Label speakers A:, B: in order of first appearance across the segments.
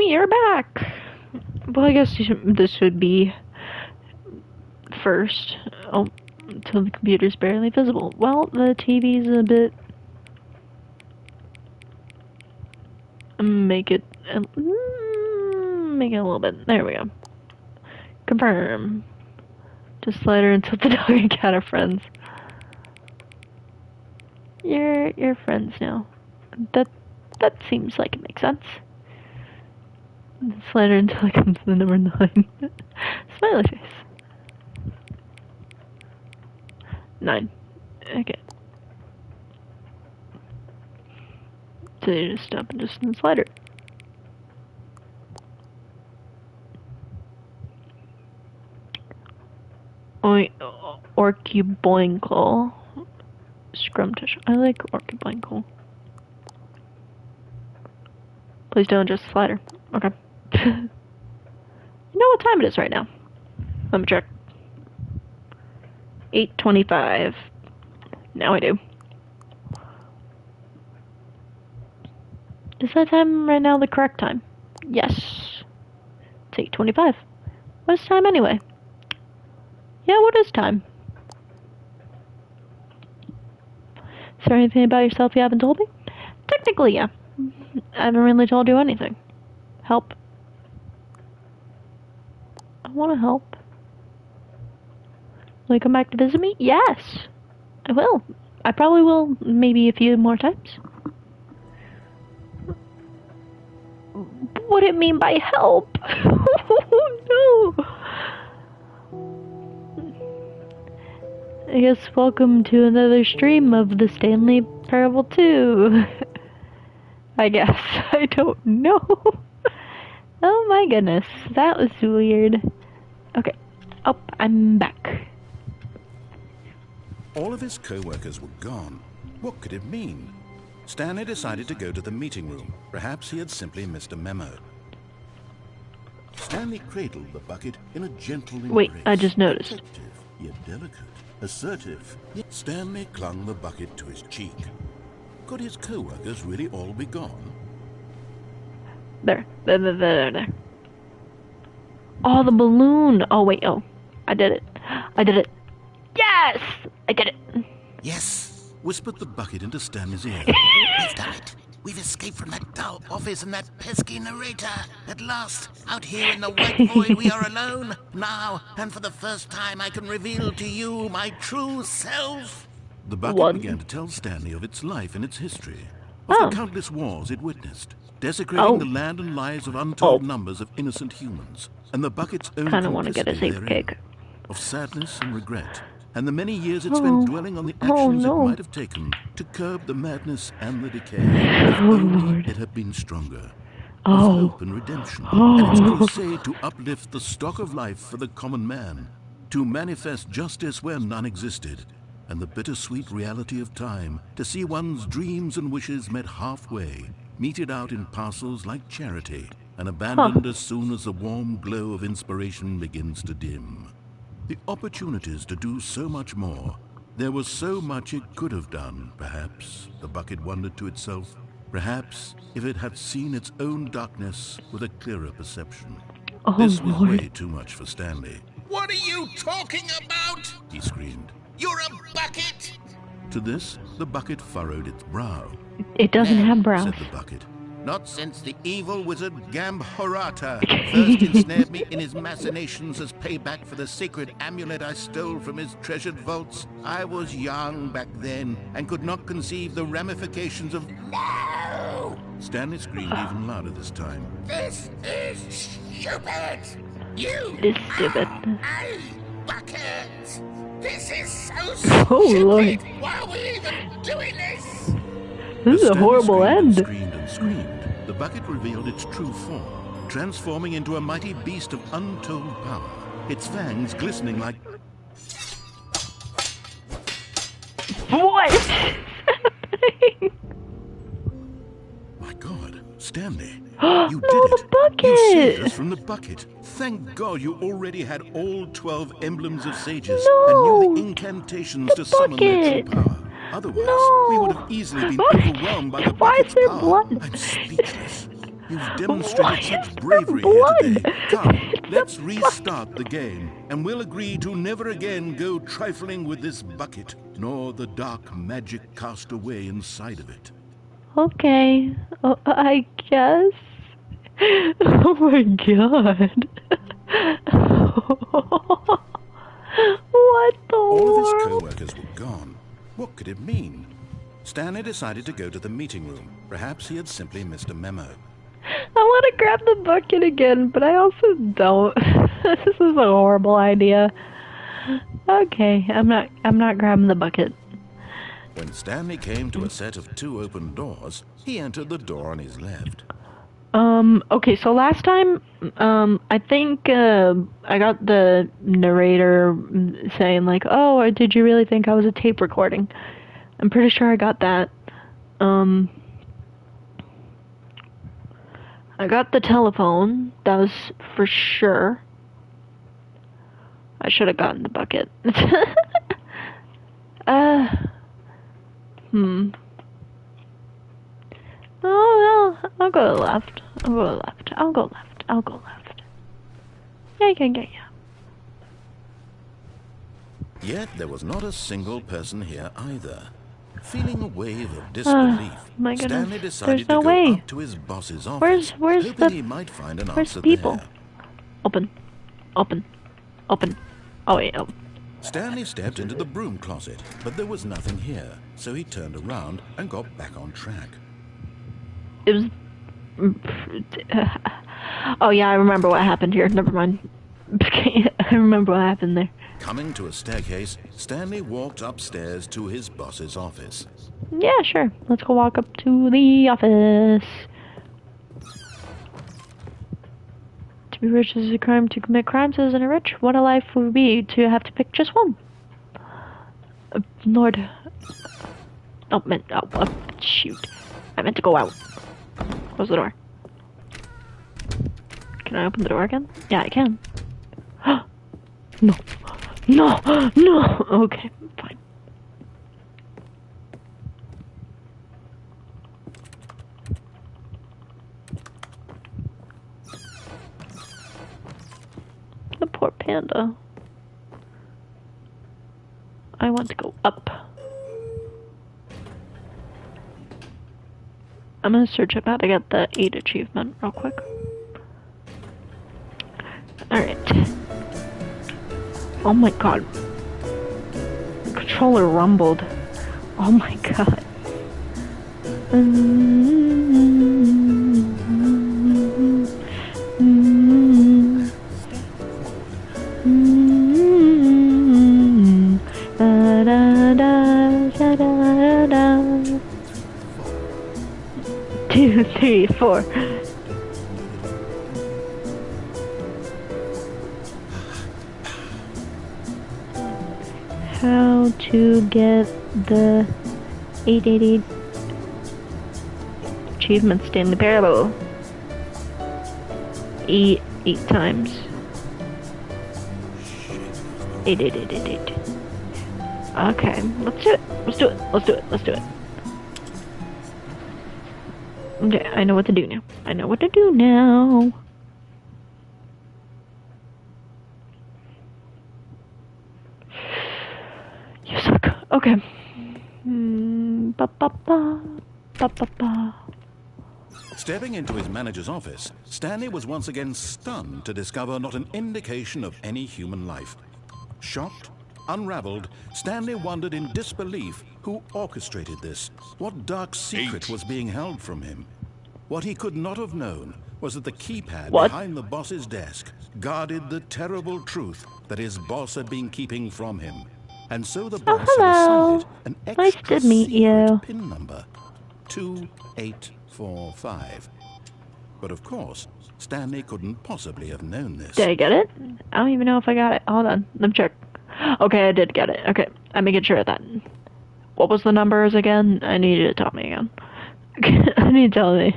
A: We are back! Well, I guess this should be first. Oh, until the computer's barely visible. Well, the TV's a bit... Make it a little bit. There we go. Confirm. Just slide her until the dog and cat are friends. You're friends now. That seems like it makes sense. Slide her until it comes to the number 9. Smiley face. 9. Okay. So you just stop and just slide her. Orcuboinkle. Scrumtish. I like Orcuboinkle. Please don't just slide her. Okay. You know what time it is right now? Let me check. 8:25. Now I do. Is that time right now the correct time? Yes. It's 8:25. What is time anyway? Yeah, what is time? Is there anything about yourself you haven't told me? Technically, yeah. I haven't really told you anything. Help. I want to help. Will you come back to visit me? Yes. I will. I probably will maybe a few more times. What do you mean by help? Oh, no. I guess welcome to another stream of the Stanley Parable 2. I guess. I don't know. Oh my goodness. That was weird. Okay. Oh, I'm back.
B: All of his co-workers were gone. What could it mean? Stanley decided to go to the meeting room. Perhaps he had simply missed a memo. Stanley cradled the bucket in a gentle embrace.
A: Wait, I just noticed.
B: Protective, yet delicate. Assertive, yet Stanley clung the bucket to his cheek. Could his co-workers really all be gone?
A: There. Oh, the balloon. Oh, wait. Oh, I did it. Yes! I did it.
B: Yes, whispered the bucket into Stanley's ear.
C: We've done it. We've escaped from that dull office and that pesky narrator. At last, out here in the white void, we are alone. Now, and for the first time, I can reveal to you my true self.
B: The bucket began to tell Stanley of its life and its history, of the countless wars it witnessed, desecrating the land and lives of untold numbers of innocent humans, and the bucket's own
A: kind of want to get a safe cake.
B: Of sadness and regret, and the many years it spent dwelling on the actions it might have taken to curb the madness and the decay. If only it had been stronger. Of hope and redemption, and its crusade to uplift the stock of life for the common man, to manifest justice where none existed, and the bittersweet reality of time, to see one's dreams and wishes met halfway, meted out in parcels like charity, and abandoned as soon as the warm glow of inspiration begins to dim. The opportunities to do so much more. There was so much it could have done, perhaps, the bucket wondered to itself. Perhaps if it had seen its own darkness with a clearer perception. This was way too much for Stanley.
C: What are you talking about?
B: He screamed.
C: You're a bucket!
B: To this, the bucket furrowed its brow.
A: It doesn't have brows.
B: Said the bucket.
C: Not since the evil wizard Gambhorata first ensnared me in his machinations as payback for the sacred amulet I stole from his treasured vaults. I was young back then and could not conceive the ramifications of... No!
B: Stanley screamed even louder this time.
C: This is stupid! You
A: It is stupid.
C: a bucket! This is so stupid!
A: Oh, Lord.
C: Why are we even doing this?
A: This is a horrible end.
B: Screamed and screamed. The bucket revealed its true form, transforming into a mighty beast of untold power. Its fangs glistening like...
A: What is happening?
B: My God, Stanley, you did it.
A: The bucket.
B: You saved us from the bucket. Thank God you already had all 12 emblems of sages and knew the incantations to summon their true power. Otherwise, we would have easily been overwhelmed by the
A: Why is
B: bucket's
A: there
B: power.
A: blood?
B: I'm speechless. You've demonstrated such bravery here
A: blood.
B: today. Come, let's restart the game, and we'll agree to never again go trifling with this bucket, nor the dark magic cast away inside of it.
A: Okay. Oh, I guess. Oh my god. What the
B: All of his
A: world?
B: co-workers were gone. What could it mean? Stanley decided to go to the meeting room. Perhaps he had simply missed a memo.
A: I want to grab the bucket again, but I also don't. This is a horrible idea. Okay, I'm not grabbing the bucket.
B: When Stanley came to a set of 2 open doors, he entered the door on his left.
A: Okay, so last time, I think, I got the narrator saying like, oh, or did you really think I was a tape recording? I'm pretty sure I got that. I got the telephone, that was for sure. I should have gotten the bucket. Oh, well, I'll go left. I'll go left. I'll go left. I'll go left. Yeah.
B: Yet there was not a single person here either. Feeling a wave of disbelief,
A: my goodness.
B: Stanley decided
A: There's no
B: to go
A: way.
B: up to his boss's office,
A: Where's
B: hoping
A: the-
B: he might find an
A: where's
B: answer
A: people?
B: there.
A: Open. Oh, wait, oh.
B: Stanley stepped into the broom closet, but there was nothing here, so he turned around and got back on track.
A: It was... Oh, yeah, I remember what happened here. Never mind. I remember what happened there.
B: Coming to a staircase, Stanley walked upstairs to his boss's office.
A: Yeah, sure. Let's go walk up to the office. To be rich is a crime. To commit crimes isn't a rich. What a life would be to have to pick just one. Lord. Shoot. I meant to go out. Close the door. Can I open the door again? Yeah, I can. No. No! Okay, fine. The poor panda. I want to go up. I'm gonna search about to get the 8 achievement real quick. Alright. Oh my god. The controller rumbled. Oh my god. Two, three, four. How to get the 888 achievement Stanley Parable. 8 times. 8. Okay, let's do it. Let's do it. Okay, I know what to do now. You suck. Okay.
B: Stepping into his manager's office, Stanley was once again stunned to discover not an indication of any human life. Shocked, unraveled, Stanley wondered in disbelief who orchestrated this. What dark secret was being held from him? What he could not have known was that the keypad behind the boss's desk guarded the terrible truth that his boss had been keeping from him. And so the boss had assigned it an extra secret PIN number, 2845. But of course, Stanley couldn't possibly have known this.
A: Did I get it? I don't even know if I got it. Hold on, let me check. Okay, I did get it. Okay, I'm making sure of that. What was the numbers again? I need you to tell me again. I need to tell me.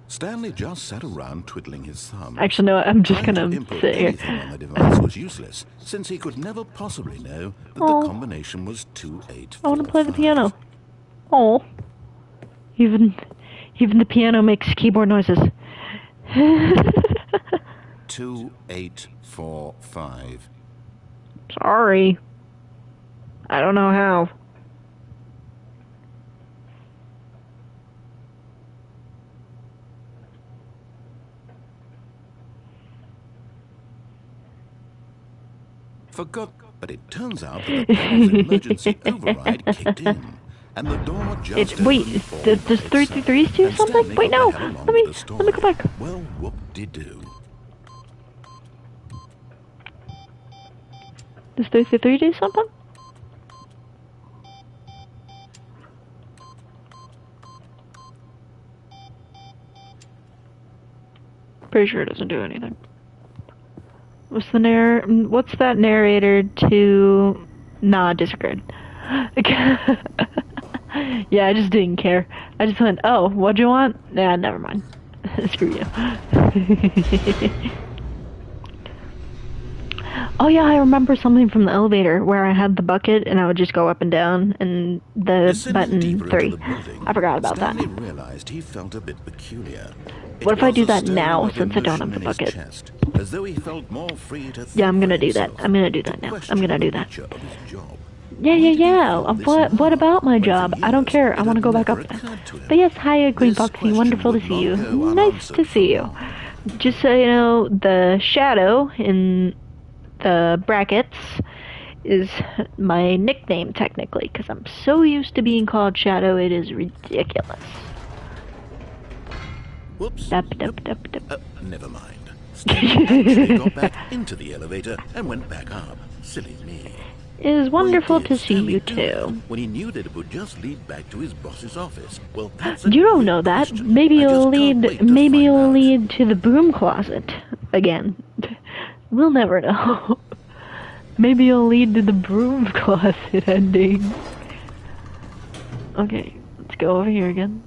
B: Stanley just sat around twiddling his thumb.
A: Actually, no, I'm just
B: Trying
A: gonna
B: to input
A: sit here.
B: anything on the device was useless, since he could never possibly know that the combination was 2845.
A: I want to play the piano. Oh, even Even the piano makes keyboard noises.
C: 2845.
A: Sorry. I don't know how.
C: Forgot, but it turns out that the power's emergency override kicked in, and the door just
A: wait,
C: opened
A: does
C: all by
A: 333
C: itself,
A: do
C: and
A: something?
C: Stanley
A: Wait,
C: got
A: no.
C: the hell along
A: Let me
C: with the
A: go
C: story.
A: back.
C: Well, whoop-de-doo.
A: Does 333 do something? Pretty sure it doesn't do anything. What's that narrator to... Nah, disregard. Yeah, I just didn't care. I just went, oh, what'd you want? Nah, never mind. Screw you. Oh yeah, I remember something from the elevator where I had the bucket and I would just go up and down and the button 3. I forgot about
C: Stanley
A: that.
C: realized he felt a bit peculiar.
A: What if I do that
C: It was a
A: now
C: stirring of
A: since I don't have
C: emotion
A: the
C: in his
A: bucket?
C: chest, as though he felt more free to
A: Yeah, I'm
C: think
A: gonna
C: for
A: do that.
C: himself,
A: I'm gonna do that
C: to
A: now.
C: question
A: I'm gonna
C: the
A: do that.
C: nature of his job.
A: Yeah.
C: Why did he feel this
A: What
C: now,
A: about my
C: when for
A: job? I don't
C: years
A: care.
C: it
A: I want to
C: had
A: go back
C: never
A: up there.
C: occurred to him?
A: But yes, hi, Queen
C: This
A: Foxy.
C: question
A: Wonderful to
C: would
A: see you.
C: not go
A: Nice
C: unanswered
A: to
C: for
A: see you.
C: long.
A: Just so you know, the shadow in the brackets is my nickname technically, because I'm so used to being called Shadow, it is ridiculous.
C: Whoops.
A: Dup.
C: Never mind. Stanley actually got back into the elevator and went back up. Silly me.
A: It is wonderful
C: Why did
A: to see
C: Stanley
A: you
C: do that
A: too.
C: when he knew that it would just lead back to his boss's office? Well, that's
A: You don't
C: great
A: know that.
C: question.
A: Maybe
C: I just
A: it'll
C: can't wait
A: lead.
C: to
A: Maybe
C: find
A: it'll
C: out.
A: lead to the broom closet again. We'll never know. Maybe it'll lead to the broom closet ending. Okay, let's go over here again.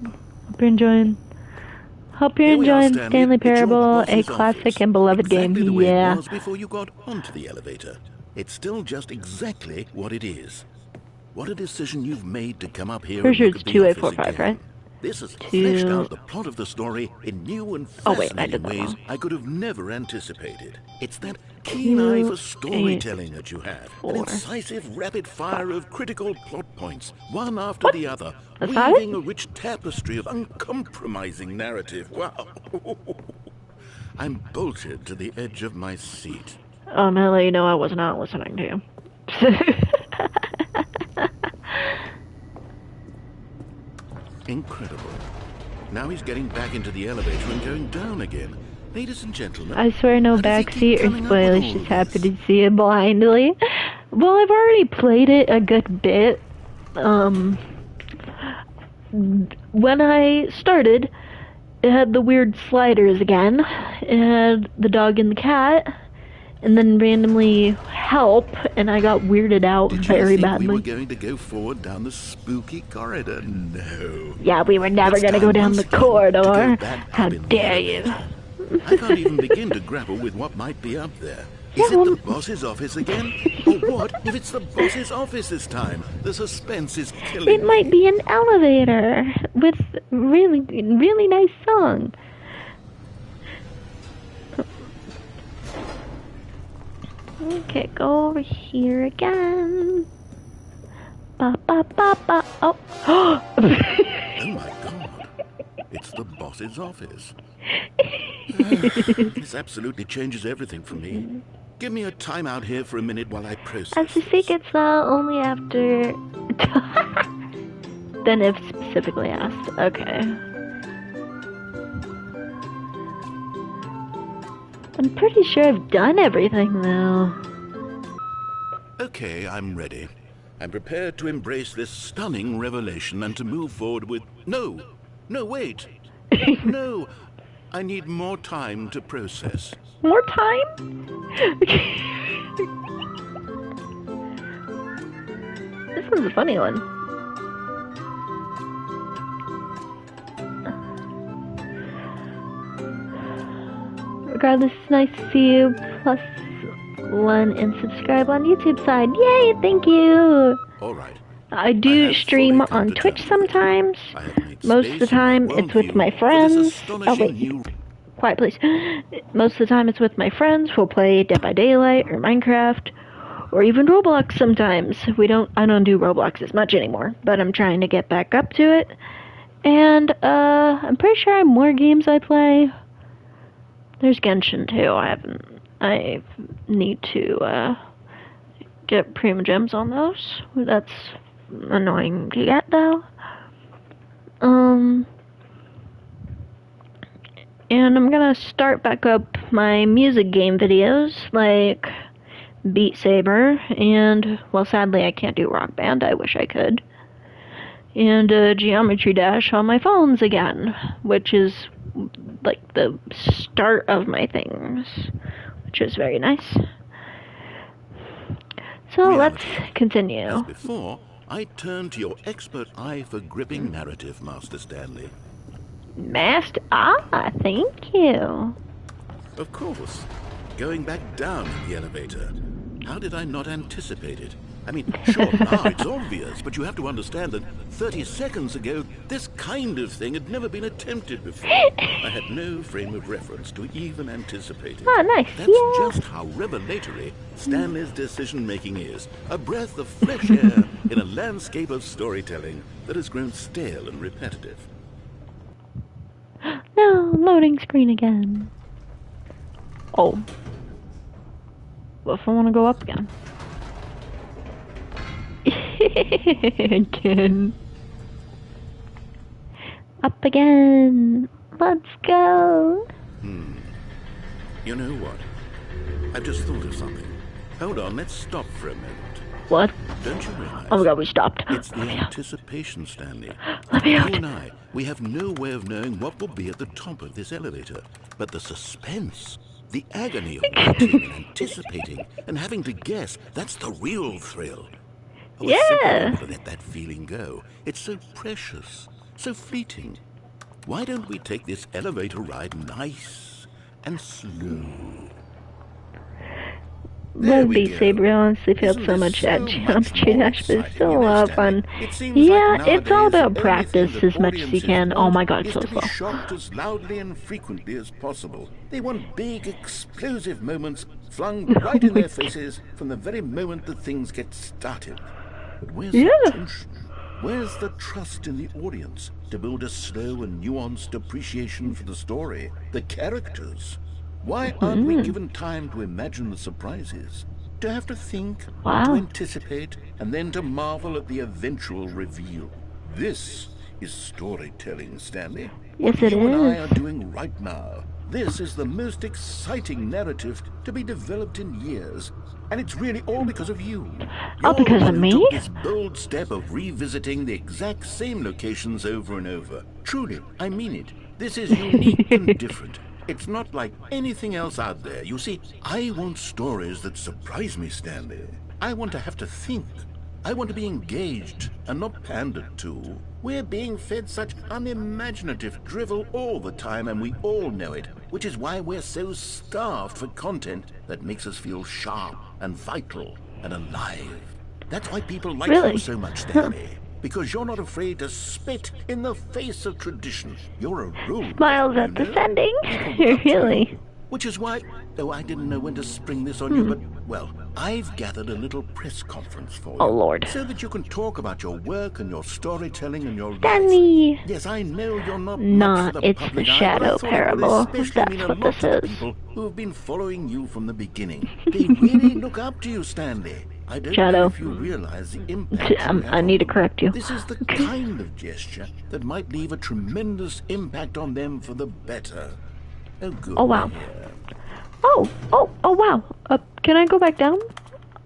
A: Hope you're
C: Here we are,
A: enjoying
C: Stanley.
A: Stanley
C: It's your
A: Parable, a
C: boss's
A: classic
C: office.
A: and beloved
C: Exactly
A: game.
C: the way
A: Yeah.
C: it was before you got onto the elevator. It's still just exactly what it is. What a decision you've made to come up here
A: Pretty
C: and
A: sure
C: look
A: it's
C: at the office
A: 2845,
C: again.
A: right?
C: This has fleshed
A: Two-
C: out the plot of the story in new and
A: Oh, wait, I
C: fascinating
A: did that
C: ways
A: wrong.
C: I could have never anticipated. It's that keen eye for
A: 2,
C: storytelling that you have. An
A: 4.
C: incisive rapid fire of critical plot points, one after the other,
A: That's not
C: weaving
A: it?
C: a rich tapestry of uncompromising narrative. Wow. I'm bolted to the edge of my seat.
A: I'm gonna let you know I was not listening to you.
C: Incredible. Now he's getting back into the elevator and going down again. Ladies and gentlemen.
A: I swear no
C: how does he keep
A: backseat or
C: coming up with
A: spoilers,
C: all
A: just
C: of
A: happy
C: this?
A: to see it blindly. Well, I've already played it a good bit. When I started, it had the weird sliders again. It had the dog and the cat, and then randomly help, and I got weirded out
C: Did you
A: very
C: think we were
A: badly.
C: going to go forward down the spooky corridor? No.
A: Yeah, we were never
C: It's
A: gonna go
C: time
A: down
C: once
A: the
C: again to
A: corridor.
C: go back
A: How
C: up in the
A: dare you?
C: elevator. I can't even begin to grapple with what might be up there.
A: Yeah,
C: Is it
A: well-
C: the boss's office again? Or what if it's the boss's office this time? The suspense is killing
A: It might
C: me.
A: be an elevator with really nice song. Okay, go over here again. Ba ba ba ba. Oh.
C: Oh my god. It's the boss's office. This absolutely changes everything for me. Give me a timeout here for a minute while I process
A: As the
C: this.
A: secret cell only after. Then if specifically asked. Okay. I'm pretty sure I've done everything though.
C: Okay, I'm ready. I'm prepared to embrace this stunning revelation and to move forward with... No, wait. No, I need more time to process.
A: More time? This one's a funny one. Regardless, it's nice to see you. +1 and subscribe on YouTube side. Yay, thank you!
C: All right.
A: I
C: I
A: do
C: have
A: stream
C: fully come
A: on
C: to
A: Twitch
C: terms with it.
A: sometimes.
C: I have made
A: Most of the time, it's with my friends. Oh, wait. Quiet, please. Most of the time, it's with my friends. We'll play Dead by Daylight or Minecraft, or even Roblox sometimes. I don't do Roblox as much anymore, but I'm trying to get back up to it. And, I'm pretty sure I have more games I play. There's Genshin, too. I need to, get Prima Gems on those. That's annoying to get, though. And I'm gonna start back up my music game videos, like Beat Saber, and, well, sadly I can't do Rock Band, I wish I could. And Geometry Dash on my phones again, which is like the start of my things, which is very nice. So let's continue.
B: As before, I turn to your expert eye for gripping narrative, Master Stanley.
A: Thank you.
B: Of course. Going back down in the elevator. How did I not anticipate it? I mean, sure, now it's obvious, but you have to understand that 30 seconds ago, this kind of thing had never been attempted before. I had no frame of reference to even anticipate it.
A: Oh, nice.
B: That's just how revelatory Stanley's decision-making is. A breath of fresh air in a landscape of storytelling that has grown stale and repetitive.
A: No, loading screen again. Oh. What if I want to go up again? Again. Up again. Let's go.
B: You know what? I've just thought of something. Hold on, let's stop for a moment.
A: What?
B: Don't you realize?
A: Oh my god, we stopped.
B: It's the anticipation, Stanley.
A: Let me out.
B: You and I, we have no way of knowing what will be at the top of this elevator. But the suspense, the agony of waiting and anticipating and having to guess, that's the real thrill. Oh, it's simple never to let that feeling go. It's so precious, so fleeting. Why don't we take this elevator ride nice and slow?
A: Love Beat Saber, honestly felt so much at Geometry Dash, but it's still a lot of fun. Yeah, it's all about practice as much as you can. Oh my god, it's so slow.
C: Shocked as loudly and frequently as possible. They want big, explosive moments flung right in their faces from the very moment that things get started. But where's the tension? Where's the trust in the audience to build a slow and nuanced appreciation for the story, the characters? Why aren't we given time to imagine the surprises? To have to think, to anticipate, and then to marvel at the eventual reveal. This is storytelling, Stanley.
A: Yes,
C: What
A: it
C: you and I
A: is.
C: are doing right now. This is the most exciting narrative to be developed in years. And it's really all because of you.
A: All because of me?
C: Took this bold step of revisiting the exact same locations over and over. Truly, I mean it. This is unique and different. It's not like anything else out there. You see, I want stories that surprise me, Stanley. I want to have to think. I want to be engaged and not pandered to. We're being fed such unimaginative drivel all the time, and we all know it, which is why we're so starved for content that makes us feel sharp and vital and alive. That's why people like you so much, Stanley. Because you're not afraid to spit in the face of tradition. You're a rule.
A: Smiles at descending. Really?
C: Which is why, though I didn't know when to spring this on you, but, well, I've gathered a little press conference for you.
A: Oh, Lord.
C: So that you can talk about your work and your storytelling and your
A: Stanley.
C: Yes, I know you're not
A: Nah,
C: much for the
A: it's
C: public
A: the
C: eye,
A: Shadow
C: but I thought it would
A: Parable.
C: especially
A: That's
C: mean a
A: what
C: lot
A: this
C: to the
A: is.
C: people who have been following you from the beginning. They really look up to you, Stanley. I don't
A: Shadow.
C: know if you realize the impact you have
A: I need to
C: on them.
A: correct you.
C: This is the kind of gesture that might leave a tremendous impact on them for the better. Oh, good.
A: Oh, wow.
C: Yeah.
A: Oh, wow. Can I go back down?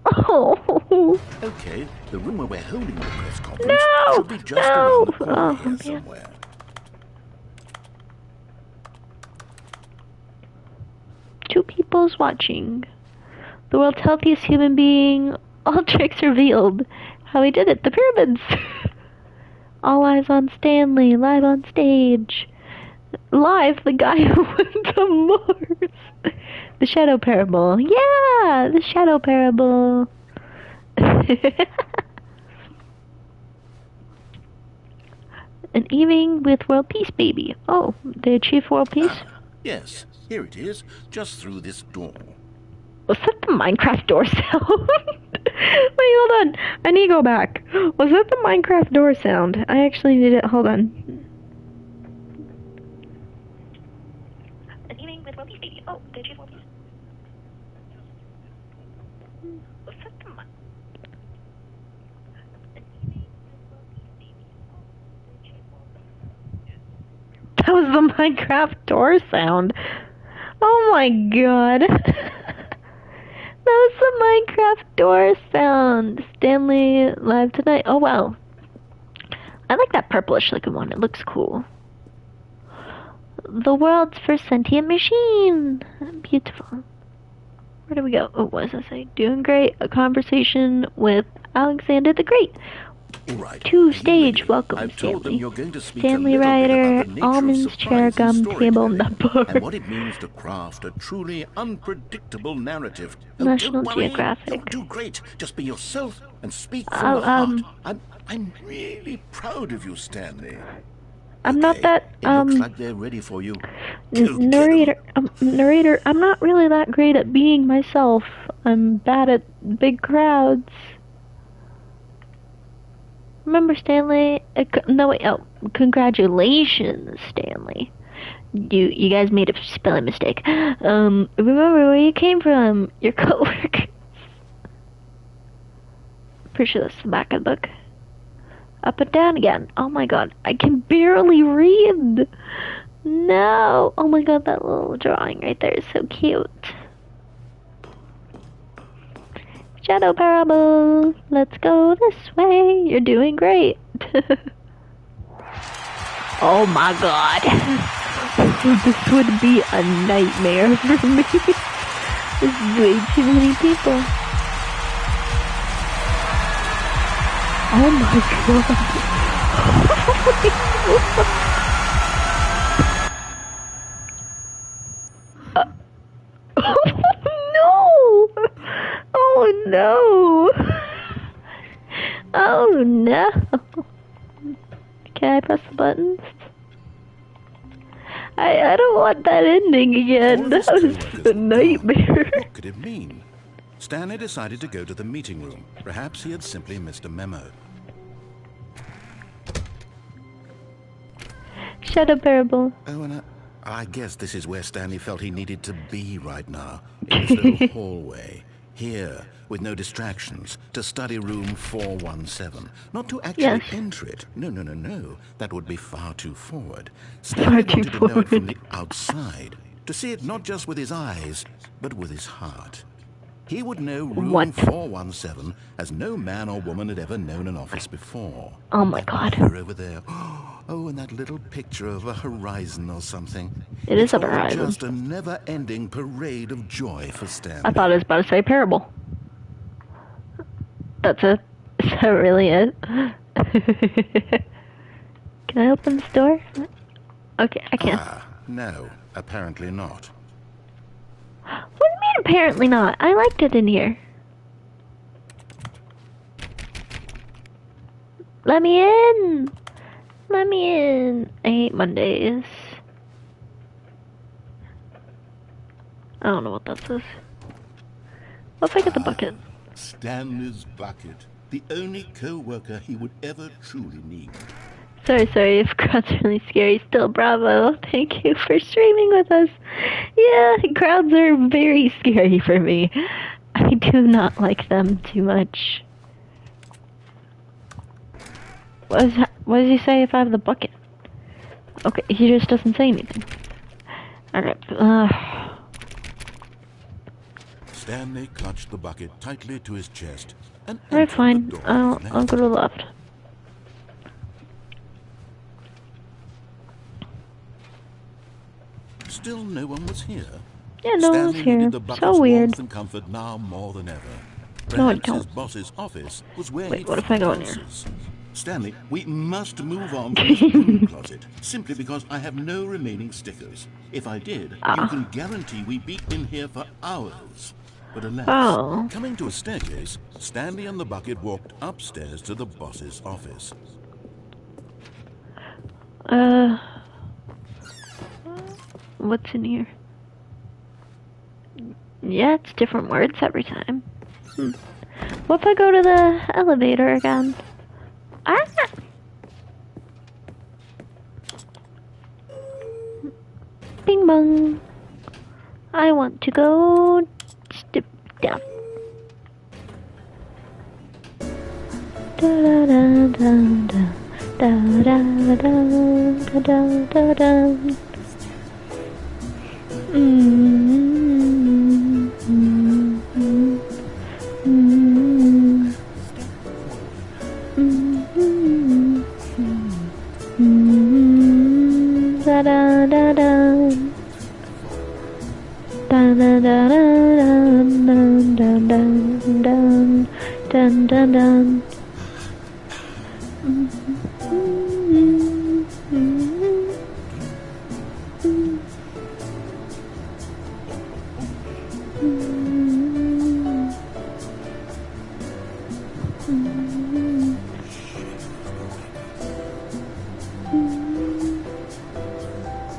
A: Oh.
C: Okay, the room where we're holding the press conference
A: No!
C: should be just
A: No!
C: around the corner
A: Oh,
C: here
A: man.
C: somewhere.
A: Two people's watching. The world's healthiest human being. All tricks revealed. How he did it. The pyramids. All eyes on Stanley. Live on stage. Live, the guy who went to Mars. The Shadow Parable. Yeah, the Shadow Parable. An evening with world peace, baby. Oh, they achieved world peace?
C: Yes, here it is, just through this door.
A: Was that the Minecraft door sound? Wait, hold on. I need to go back. Was that the Minecraft door sound? I actually need it. Hold on. An evening with world peace, baby. Oh, they achieved world peace. Was that the That was the Minecraft door sound. Oh my god. That was the Minecraft door sound. Stanley live tonight. Oh wow. I like that purplish looking one. It looks cool. The world's first sentient machine. Beautiful. Where do we go? Oh, what does it say? Doing great. A conversation with Alexander the Great.
C: Right.
A: To stage, welcome,
C: I've told them
A: Stanley.
C: you're going to speak
A: Stanley
C: a little bit
A: Ryder,
C: about the nature
A: almonds,
C: of
A: chair,
C: surprise in
A: gum, table,
C: storytelling,
A: nut
C: and what it means to craft a truly unpredictable narrative. Oh,
A: National
C: don't worry.
A: Geographic.
C: You'll do great. Just be yourself and speak from
A: Oh,
C: the heart. I'm really proud of you, Stanley.
A: I'm not that,
C: It looks like they're ready for you.
A: narrator, I'm not really that great at being myself. I'm bad at big crowds. Remember, Stanley? No, wait, oh, congratulations, Stanley. You guys made a spelling mistake. Remember where you came from, your coworkers. Pretty sure that's the back of the book. Up and down again. Oh my god, I can barely read. No. Oh my god, that little drawing right there is so cute. Shadow Parable. Let's go this way. You're doing great. Oh my god. This would be a nightmare for me. This is way too many people. Oh my god. No! Oh no! Oh no! Can I press the buttons? I don't want that ending again. That was a nightmare.
B: What could it mean? Stanley decided to go to the meeting room. Perhaps he had simply missed a memo.
A: Shadow Parable.
B: Oh, and I guess this is where Stanley felt he needed to be right now. In this little hallway. Here, with no distractions, to study room 417. Not to actually enter it. No. That would be far too forward. Stanley wanted to know it from the outside. To see it not just with his eyes, but with his heart. He would know room 417 as no man or woman had ever known an office before.
A: Oh my god.
B: Over there. Oh, and that little picture of a horizon or something.
A: It is a horizon.
B: Just a never-ending parade of joy for Stanley.
A: I thought it was about to say Parable. That's it? Is that really it? Can I open this door? Okay, I can.
B: No, apparently not.
A: What do you mean apparently not? I liked it in here. Let me in! Let me in. I hate Mondays. I don't know what that says. What if I get the bucket?
B: Stanley's bucket. The only co-worker he would ever truly need.
A: Sorry, if crowds are really scary. Still, bravo. Thank you for streaming with us. Yeah, crowds are very scary for me. I do not like them too much. What does he say if I have the bucket? Okay, he just doesn't say anything. Alright,
B: Stanley clutched the bucket tightly to his chest and
A: alright, fine. I'll go to the left.
B: Still no one was here.
A: Yeah, no one was here. So weird.
B: And comfort now more than ever.
A: No, I
B: Perhaps
A: don't.
B: his boss's office was where
A: Wait, what if I go in here?
B: Stanley, we must move on from this broom closet, simply because I have no remaining stickers. If I did, you can guarantee we'd be in here for hours. But alas, coming to a staircase, Stanley and the bucket walked upstairs to the boss's office.
A: What's in here? Yeah, it's different words every time. What if I go to the elevator again? Ah! Bing bong. I want to go step down. Da da da da da da da da da da da. Da da da da. Dun dun dun dun dun dun dun dun dun.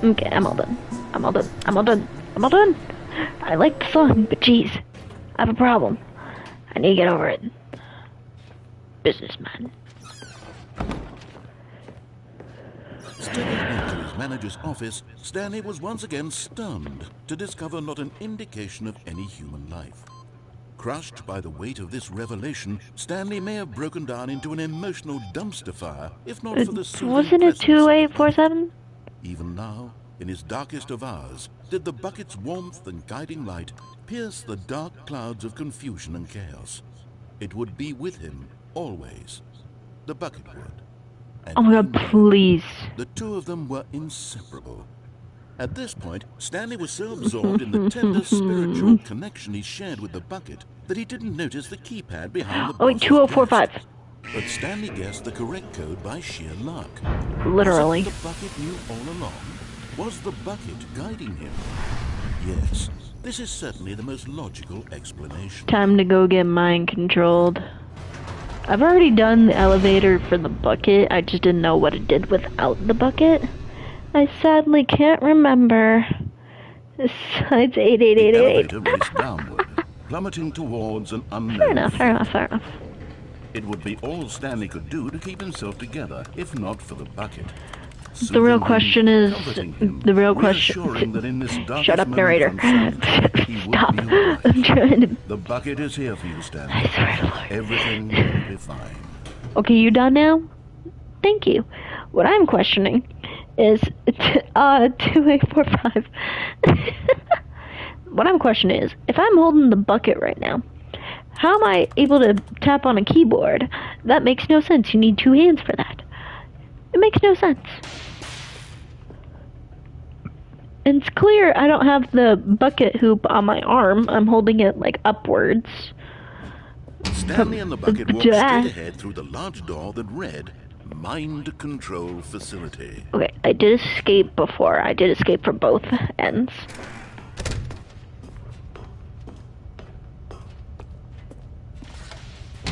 A: Okay, I'm all done. I'm all done. I'm all done. I'm all done. I like the song, but geez, I have a problem. I need to get over it. Businessman.
B: Stepping into his manager's office, Stanley was once again stunned to discover not an indication of any human life. Crushed by the weight of this revelation, Stanley may have broken down into an emotional dumpster fire, if not for the soothing
A: Wasn't it
B: presence
A: 2847?
B: Even now, in his darkest of hours, did the bucket's warmth and guiding light pierce the dark clouds of confusion and chaos. It would be with him, always. The bucket would. And
A: Oh my god, please.
B: the two of them were inseparable. At this point, Stanley was so absorbed in the tender spiritual connection he shared with the bucket that he didn't notice the keypad behind the
A: Oh wait,
B: boss's
A: 2045.
B: desk. But Stanley guessed the correct code by sheer luck.
A: Literally.
B: As if the bucket knew all along. Was the bucket guiding him? Yes, this is certainly the most logical explanation.
A: Time to go get mind controlled. I've already done the elevator for the bucket. I just didn't know what it did without the bucket. I sadly can't remember. It's
B: The
A: 8888.
B: elevator raced downward, plummeting towards an unknown.
A: Fair enough, fair enough, fair enough.
B: It would be all Stanley could do to keep himself together, if not for the bucket.
A: The real question is, the real
B: reassuring
A: question.
B: that in this darkest
A: Shut up,
B: moment
A: narrator.
B: of uncertainty, he would
A: Stop.
B: be all right.
A: I'm trying to.
B: The bucket is here for you, Stanley.
A: I swear to Lord.
B: Everything will be fine.
A: Okay, you done now? Thank you. What I'm questioning is 2845. What I'm questioning is, if I'm holding the bucket right now, how am I able to tap on a keyboard? That makes no sense. You need two hands for that. It makes no sense. And it's clear I don't have the bucket hoop on my arm. I'm holding it like upwards.
B: Stanley and the bucket walked straight ahead through the large door that read, Mind Control Facility.
A: Okay, I did escape before. I did escape from both ends.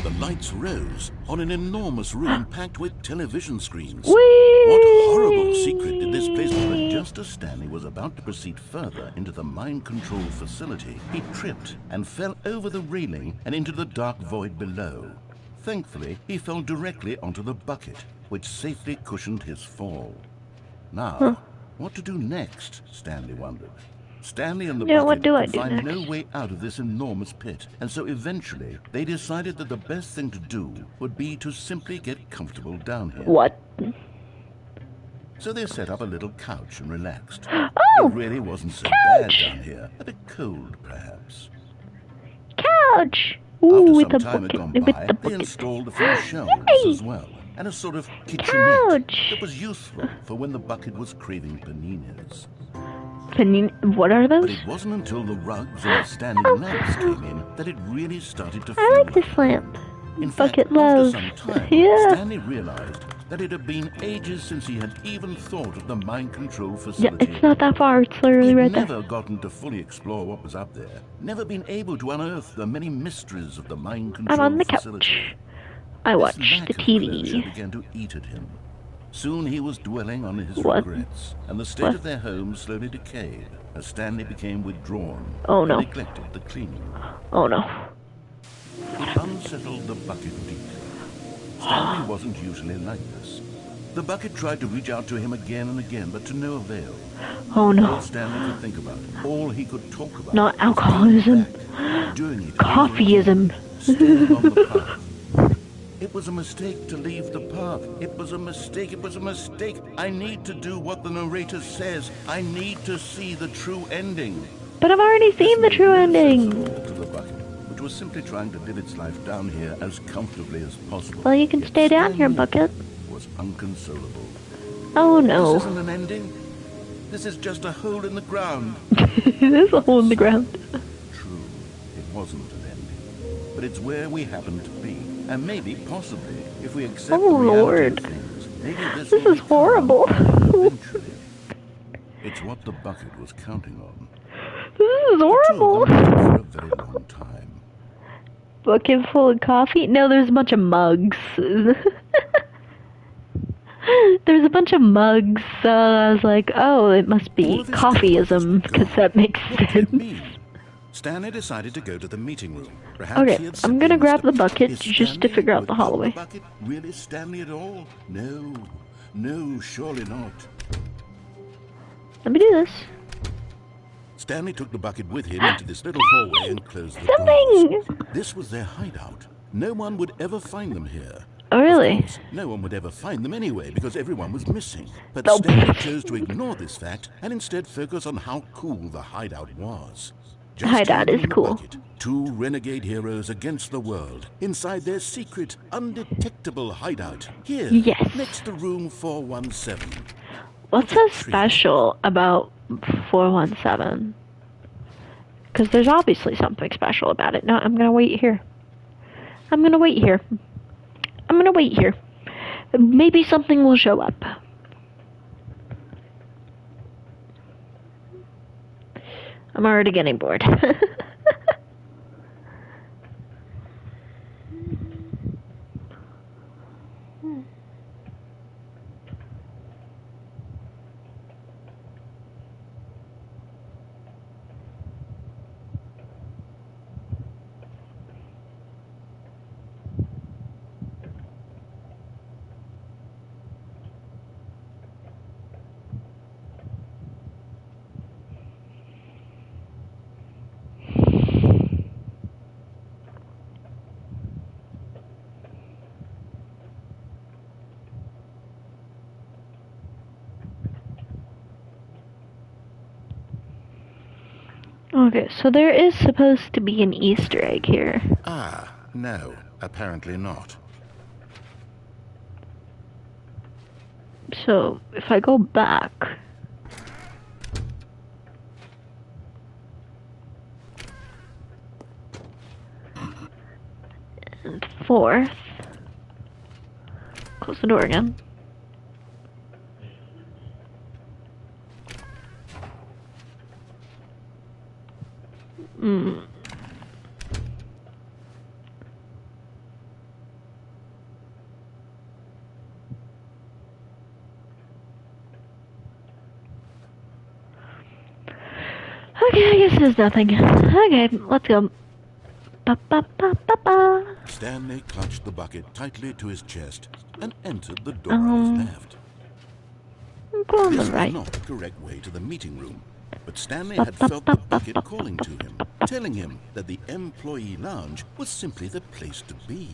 B: The lights rose on an enormous room packed with television screens.
A: Whee!
B: What horrible secret did this place hold? But just as Stanley was about to proceed further into the mind control facility, he tripped and fell over the railing and into the dark void below. Thankfully, he fell directly onto the bucket, which safely cushioned his fall. Now, what to do next, Stanley wondered. Stanley and the
A: Yeah, what
B: bucket
A: do I
B: could
A: do
B: find no
A: next?
B: way out of this enormous pit, and so eventually they decided that the best thing to do would be to simply get comfortable down here.
A: What?
B: So they set up a little couch and relaxed.
A: Oh!
B: It really wasn't so
A: Couch!
B: bad down here. A bit cold, perhaps.
A: Couch! Ooh,
B: After
A: with
B: some
A: the
B: time had
A: bucket.
B: gone
A: With
B: by,
A: the
B: they
A: bucket.
B: installed a few shelves
A: Yay!
B: as well, and a sort of kitchenette
A: Couch!
B: that was useful for when the bucket was craving paninis.
A: What are
B: But
A: those?
B: it wasn't until the rugs and the standing lamps came in that it really started to feel
A: I like this lamp.
B: In fact,
A: Bucket love.
B: after some time,
A: Yeah.
B: Stanley realized that it had been ages since he had even thought of the mind control
A: Yeah,
B: facility.
A: it's not that far. It's literally
B: He'd
A: right there.
B: never gotten to fully explore what was up there. Never been able to unearth the many mysteries of the mind control
A: I'm on the
B: facility.
A: couch. I
B: This
A: watch
B: lack
A: the
B: of closure
A: TV.
B: began to eat at him. Soon he was dwelling on his
A: What?
B: regrets, and the state
A: What?
B: of their home slowly decayed as Stanley became withdrawn
A: Oh,
B: and
A: no.
B: neglected the cleaning.
A: Oh no.
B: It unsettled the bucket deeply. Stanley wasn't usually like this. The bucket tried to reach out to him again and again, but to no avail.
A: Oh
B: All
A: no.
B: Stanley could think about, all he could talk about,
A: Not
B: was
A: alcoholism.
B: going back, doing it over
A: Coffeeism.
B: again, staying on the path. It was a mistake to leave the path. It was a mistake. It was a mistake. I need to do what the narrator says. I need to see the true ending.
A: But I've already seen the true ending.
B: To the bucket, which was simply trying to live its life down here as comfortably as possible.
A: Well, you can
B: Yet
A: stay down here,
B: Stanley
A: Bucket.
B: was unconsolable.
A: Oh
B: This
A: no.
B: isn't an ending. This is just a hole in the ground.
A: There's a hole in the ground.
B: True, it wasn't an ending. But it's where we happen to be. And maybe, possibly, if we accept
A: Oh,
B: the reality
A: Lord.
B: of things, maybe this
A: This
B: will
A: is
B: become
A: horrible.
B: eventually. It's what the bucket was counting on.
A: This is
B: The two of
A: horrible.
B: them waited for a very long time.
A: Bucket full of coffee? No, there's a bunch of mugs. There's a bunch of mugs, so I was like, oh, it must
B: All
A: be
B: of his
A: coffeeism,
B: coworkers were
A: because
B: gone.
A: that makes
B: What could it
A: sense.
B: mean? Stanley decided to go to the meeting room. Perhaps
A: Okay,
B: he had
A: I'm
B: simply
A: gonna grab
B: missed
A: the
B: a-
A: bucket
B: Is
A: just to
B: Stanley
A: figure out the
B: without
A: hallway.
B: bucket really Stanley at all? No. No, surely not.
A: Let me do this.
B: Stanley took the bucket with him into this little hallway and closed the
A: Something!
B: doors. This was their hideout. No one would ever find them here.
A: Oh, really?
B: Of course, no one would ever find them anyway because everyone was missing. But
A: Nope.
B: Stanley chose to ignore this fact and instead focus on how cool the hideout was. Just
A: Hideout
B: him
A: is
B: and the
A: cool.
B: bucket, two renegade heroes against the world, inside their secret, undetectable hideout. Here,
A: Yes.
B: next to room 417.
A: What's so special about 417? Because there's obviously something special about it. No, I'm gonna wait here. I'm gonna wait here. I'm gonna wait here. Maybe something will show up. I'm already getting bored. Okay, so there is supposed to be an Easter egg here.
B: Ah, no, apparently not.
A: So, if I go back... and fourth... Close the door again. Hmm. Okay, I guess there's nothing. Okay, let's go. Ba ba ba ba ba.
B: Stanley clutched the bucket tightly to his chest and entered the door on his left.
A: Go on
B: This
A: the
B: was
A: right.
B: not the correct way to the meeting room, but Stanley had felt the bucket calling to him, telling him that the employee lounge was simply the place to be.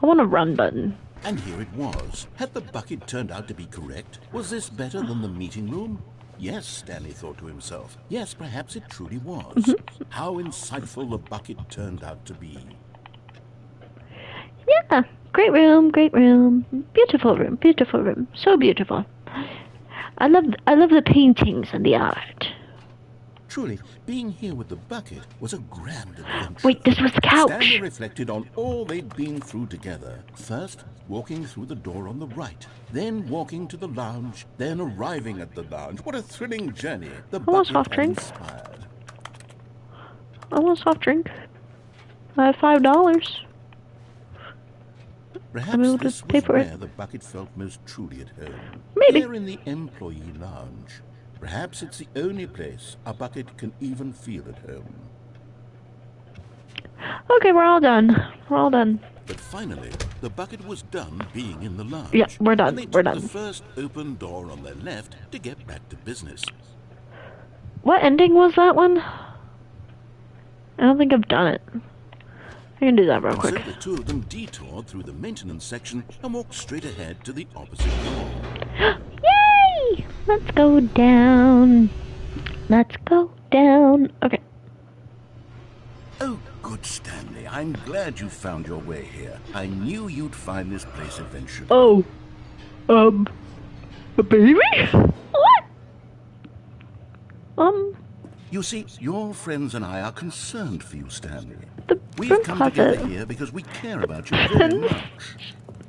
A: I want a run button.
B: And here it was. Had the bucket turned out to be correct? Was this better than the meeting room? Yes, Stanley thought to himself. Yes, perhaps it truly was. How insightful the bucket turned out to be.
A: Yeah, great room, beautiful room, beautiful room, so beautiful. I love the paintings and the art.
B: Truly, being here with the bucket was a grand adventure.
A: Wait, this was the couch.
B: Stanley reflected on all they'd been through together. First, walking through the door on the right, then walking to the lounge, then arriving at the lounge. What a thrilling journey the
A: want a
B: bucket
A: soft
B: had
A: drink.
B: inspired.
A: I want a soft drink. I have $5.
B: Perhaps this
A: pay
B: was
A: for it.
B: where the bucket felt most truly at home.
A: Maybe.
B: Here in the employee lounge. Perhaps it's the only place a bucket can even feel at home.
A: Okay, we're all done. We're all done.
B: But finally, the bucket was done being in the lounge.
A: Yeah, we're done.
B: And they
A: We're
B: took
A: done.
B: the first open door on their left to get back to business.
A: What ending was that one? I don't think I've done it. I can do that real
B: And
A: quick.
B: so the two of them detoured through the maintenance section and walked straight ahead to the opposite door.
A: Yay! Let's go down. Let's go down. Okay.
B: Oh, good, Stanley. I'm glad you found your way here. I knew you'd find this place eventually.
A: Oh. A baby? What?
B: You see, your friends and I are concerned for you, Stanley.
A: The
B: We've
A: broom
B: come
A: closet.
B: together here because we care about you very much.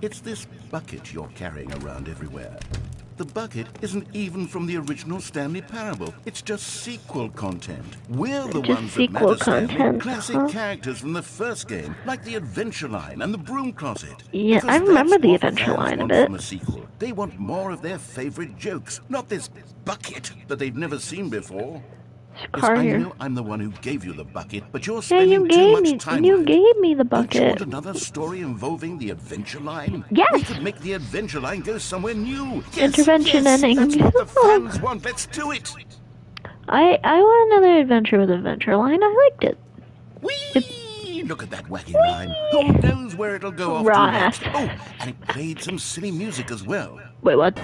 B: It's this bucket you're carrying around everywhere. The bucket isn't even from the original Stanley Parable. It's just sequel content. We're the
A: Just
B: ones that
A: sequel
B: matter, Stanley.
A: content,
B: Classic
A: huh?
B: characters from the first game, like the Adventure Line and the Broom Closet.
A: Yeah,
B: Because
A: I remember
B: that's
A: the
B: what
A: Adventure
B: fans
A: Line a
B: want
A: bit.
B: from a sequel. They want more of their favorite jokes, not this bucket that they've never seen before.
A: There's a
B: Yes,
A: car
B: I
A: here.
B: know I'm the one who gave you the bucket, but you're
A: Yeah,
B: spending
A: you
B: too
A: gave
B: much
A: me.
B: time
A: You
B: with it.
A: gave me the
B: Don't you want
A: bucket.
B: another story involving the Adventure Line?
A: Yes.
B: We could make the Adventure Line go somewhere new. Yes,
A: Intervention
B: yes,
A: ending.
B: That's what the fans want. Let's do it.
A: I want another adventure with Adventure Line. I liked it.
B: Whee! Look at that wacky line. Who knows where it'll go off to
A: Right.
B: next? Oh, and it played some silly music as well.
A: Wait, what?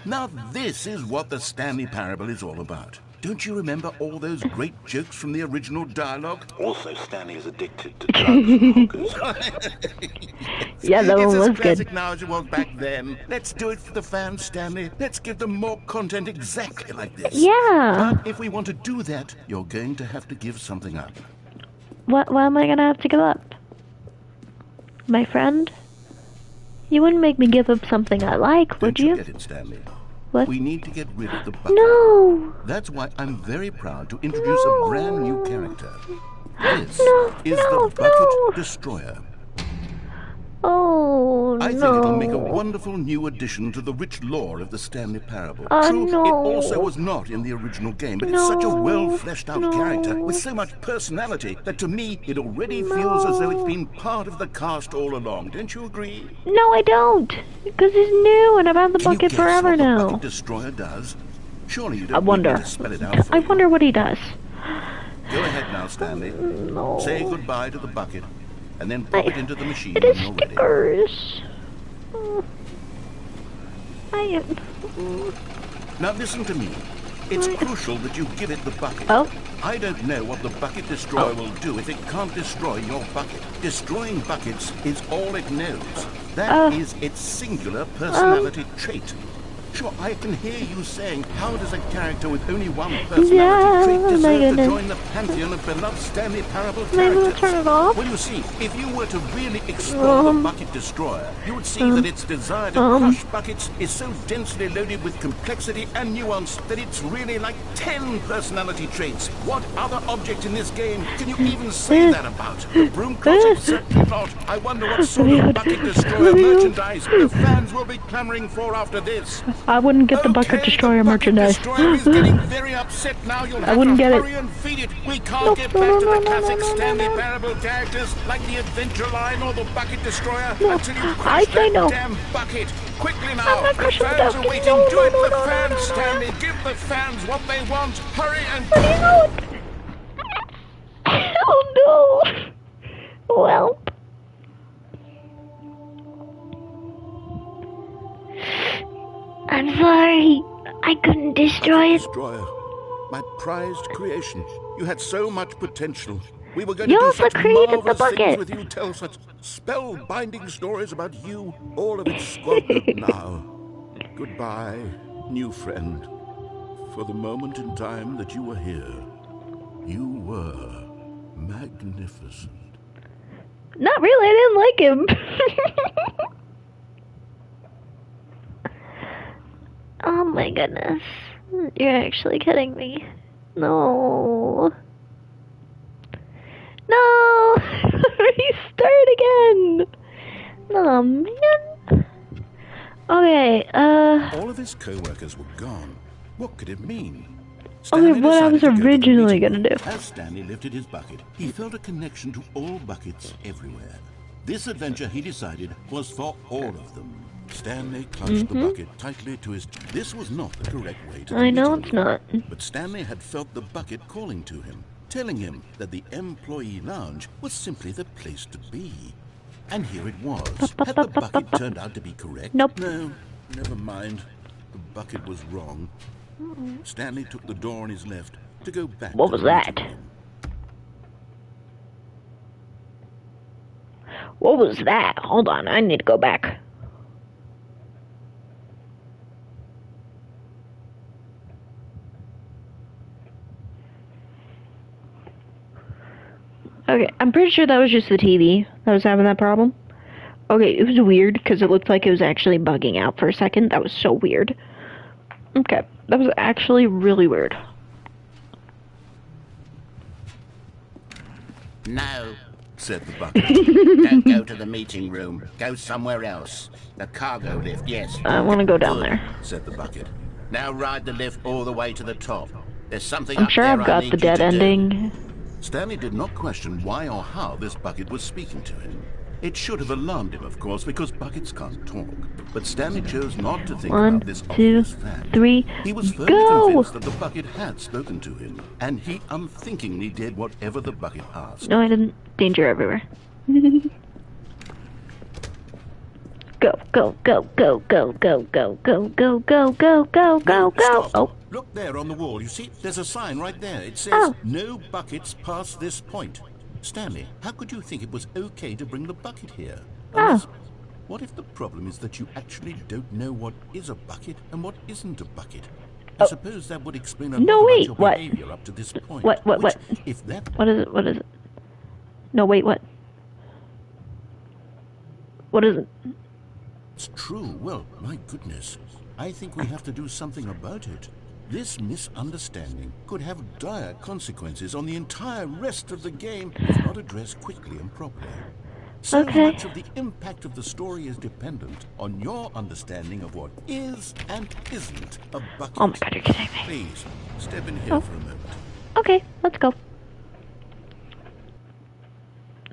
B: Now this is what the Stanley Parable is all about. Don't you remember all those great jokes from the original dialogue? Also, Stanley is addicted to drugs and hookers.
A: Yeah, that one
B: It's
A: was
B: as classic
A: good.
B: now as it was back then. Let's do it for the fans, Stanley. Let's give them more content exactly like this.
A: Yeah.
B: But if we want to do that, you're going to have to give something up.
A: What am I gonna have to give up? My friend? You wouldn't make me give up something I like, would
B: Don't you
A: you?
B: get it, Stanley?
A: What?
B: We need to get rid of the bucket.
A: No!
B: That's why I'm very proud to introduce a brand new character. This
A: No,
B: is
A: no,
B: the Bucket
A: no.
B: Destroyer.
A: Oh,
B: I think
A: no.
B: it'll make a wonderful new addition to the rich lore of the Stanley Parable. True,
A: no.
B: it also was not in the original game, but it's such a well-fleshed-out character with so much personality that to me it already feels as though it's been part of the cast all along. Don't you agree?
A: No, I don't. Because he's new and I've had the
B: Can you
A: bucket
B: guess
A: forever
B: what the
A: now.
B: Bucket Destroyer does? Surely you don't
A: I
B: need
A: wonder.
B: me to spell it out for
A: I
B: you.
A: wonder what he does.
B: Go ahead now, Stanley.
A: No.
B: Say goodbye to the bucket, and then pop it into the machine
A: It
B: when
A: is
B: you're ready.
A: stickers. I
B: Now listen to me. It's crucial that you give it the bucket.
A: Oh.
B: I don't know what the Bucket Destroyer will do if it can't destroy your bucket. Destroying buckets is all it knows. That is its singular personality trait. Sure, I can hear you saying, how does a character with only one personality
A: Yeah,
B: trait
A: my
B: deserve to
A: goodness.
B: join the pantheon of beloved Stanley Parable
A: Maybe we'll
B: characters?
A: turn it off.
B: Well, you see, if you were to really explore the Bucket Destroyer, you would see that its desire to crush buckets is so densely loaded with complexity and nuance that it's really like 10 personality traits. What other object in this game can you even say that about? The Broom Closet? Certainly not. I wonder what sort of Bucket Destroyer merchandise the fans will be clamoring for after this.
A: I wouldn't get the Bucket
B: Okay,
A: Destroyer
B: the Bucket
A: merchandise.
B: Destroyer is getting very upset now. You'll have
A: wouldn't
B: to
A: get it.
B: hurry and feed it. We can't
A: Nope,
B: get
A: no,
B: back
A: no,
B: to
A: no,
B: the
A: no,
B: classic
A: no, no,
B: Stanley
A: no.
B: Parable characters like the Adventure Line or the Bucket Destroyer
A: No,
B: until you
A: I
B: crush
A: say
B: that
A: no.
B: damn bucket. Quickly
A: I'm
B: now.
A: not
B: The
A: crushing the
B: fans are
A: bucket.
B: waiting.
A: No,
B: Do
A: no,
B: it
A: no,
B: for the
A: no, no,
B: fans,
A: no, no.
B: Stanley. Give the fans what they want. Hurry and...
A: Oh no! Well. I'm sorry. I couldn't destroy it.
B: Destroyer, my prized creation. You had so much potential. We were going
A: You
B: to do
A: also
B: such
A: created the
B: marvelous things
A: bucket.
B: with you, tell such spell-binding stories about you. All of it squandered now. Goodbye, new friend. For the moment in time that you were here, you were magnificent.
A: Not really. I didn't like him. my goodness. You're actually kidding me. No. No! Restart again! Oh, man. Okay,
B: All of his co-workers were gone. What could it mean?
A: Okay, what I was originally gonna do.
B: As Stanley lifted his bucket, he felt a connection to all buckets everywhere. This adventure, he decided, was for all of them. Stanley clutched the bucket tightly to his... This was not the correct way to the
A: I know
B: meeting
A: it's
B: room.
A: not.
B: But Stanley had felt the bucket calling to him, telling him that the employee lounge was simply the place to be. And here it was. Had the bucket turned out to be correct?
A: Nope.
B: No, never mind. The bucket was wrong. Stanley took the door on his left to go back.
A: What
B: to
A: was
B: the meeting
A: that?
B: room.
A: What was that? Hold on, I need to go back. Okay, I'm pretty sure that was just the TV that was having that problem. Okay, it was weird because it looked like it was actually bugging out for a second. That was so weird. Okay, that was actually really weird.
C: No, said the bucket. Don't go to the meeting room. Go somewhere else. The cargo lift, yes.
A: I want to go down
C: Good,
A: there.
C: said the bucket. Now ride the lift all the way to the top. There's something
A: I'm
C: up
A: sure
C: there
A: I've got
C: I
A: the
C: need you
A: dead
C: to do.
A: ending.
B: Stanley did not question why or how this bucket was speaking to him. It should have alarmed him, of course, because buckets can't talk. But Stanley chose not to think
A: 1,
B: about this
A: 2,
B: obvious fact.
A: 3,
B: He was firmly
A: go!
B: convinced that the bucket had spoken to him, and he unthinkingly did whatever the bucket asked.
A: No, I didn't. Danger everywhere. Go, go, go, go, go, go, go, go, go, go, go, go, go, go.
B: Stop.
A: Oh,
B: Look there on the wall. You see, there's a sign right there. It says,
A: Oh.
B: no buckets past this point. Stanley, how could you think it was okay to bring the bucket here? Unless- What if the problem is that you actually don't know what is a bucket and what isn't a bucket? I suppose that would explain a
A: No,
B: lot
A: wait,
B: about your
A: what?
B: behavior up to this point.
A: What,
B: which, if that...
A: what is it? What is it? No, wait, what? What is it?
B: It's true. Well, my goodness. I think we have to do something about it. This misunderstanding could have dire consequences on the entire rest of the game if not addressed quickly and properly. So
A: Okay.
B: much of the impact of the story is dependent on your understanding of what is and isn't a bucket.
A: Oh my god, you're kidding me.
B: Please, step in here for a moment.
A: Okay, let's go.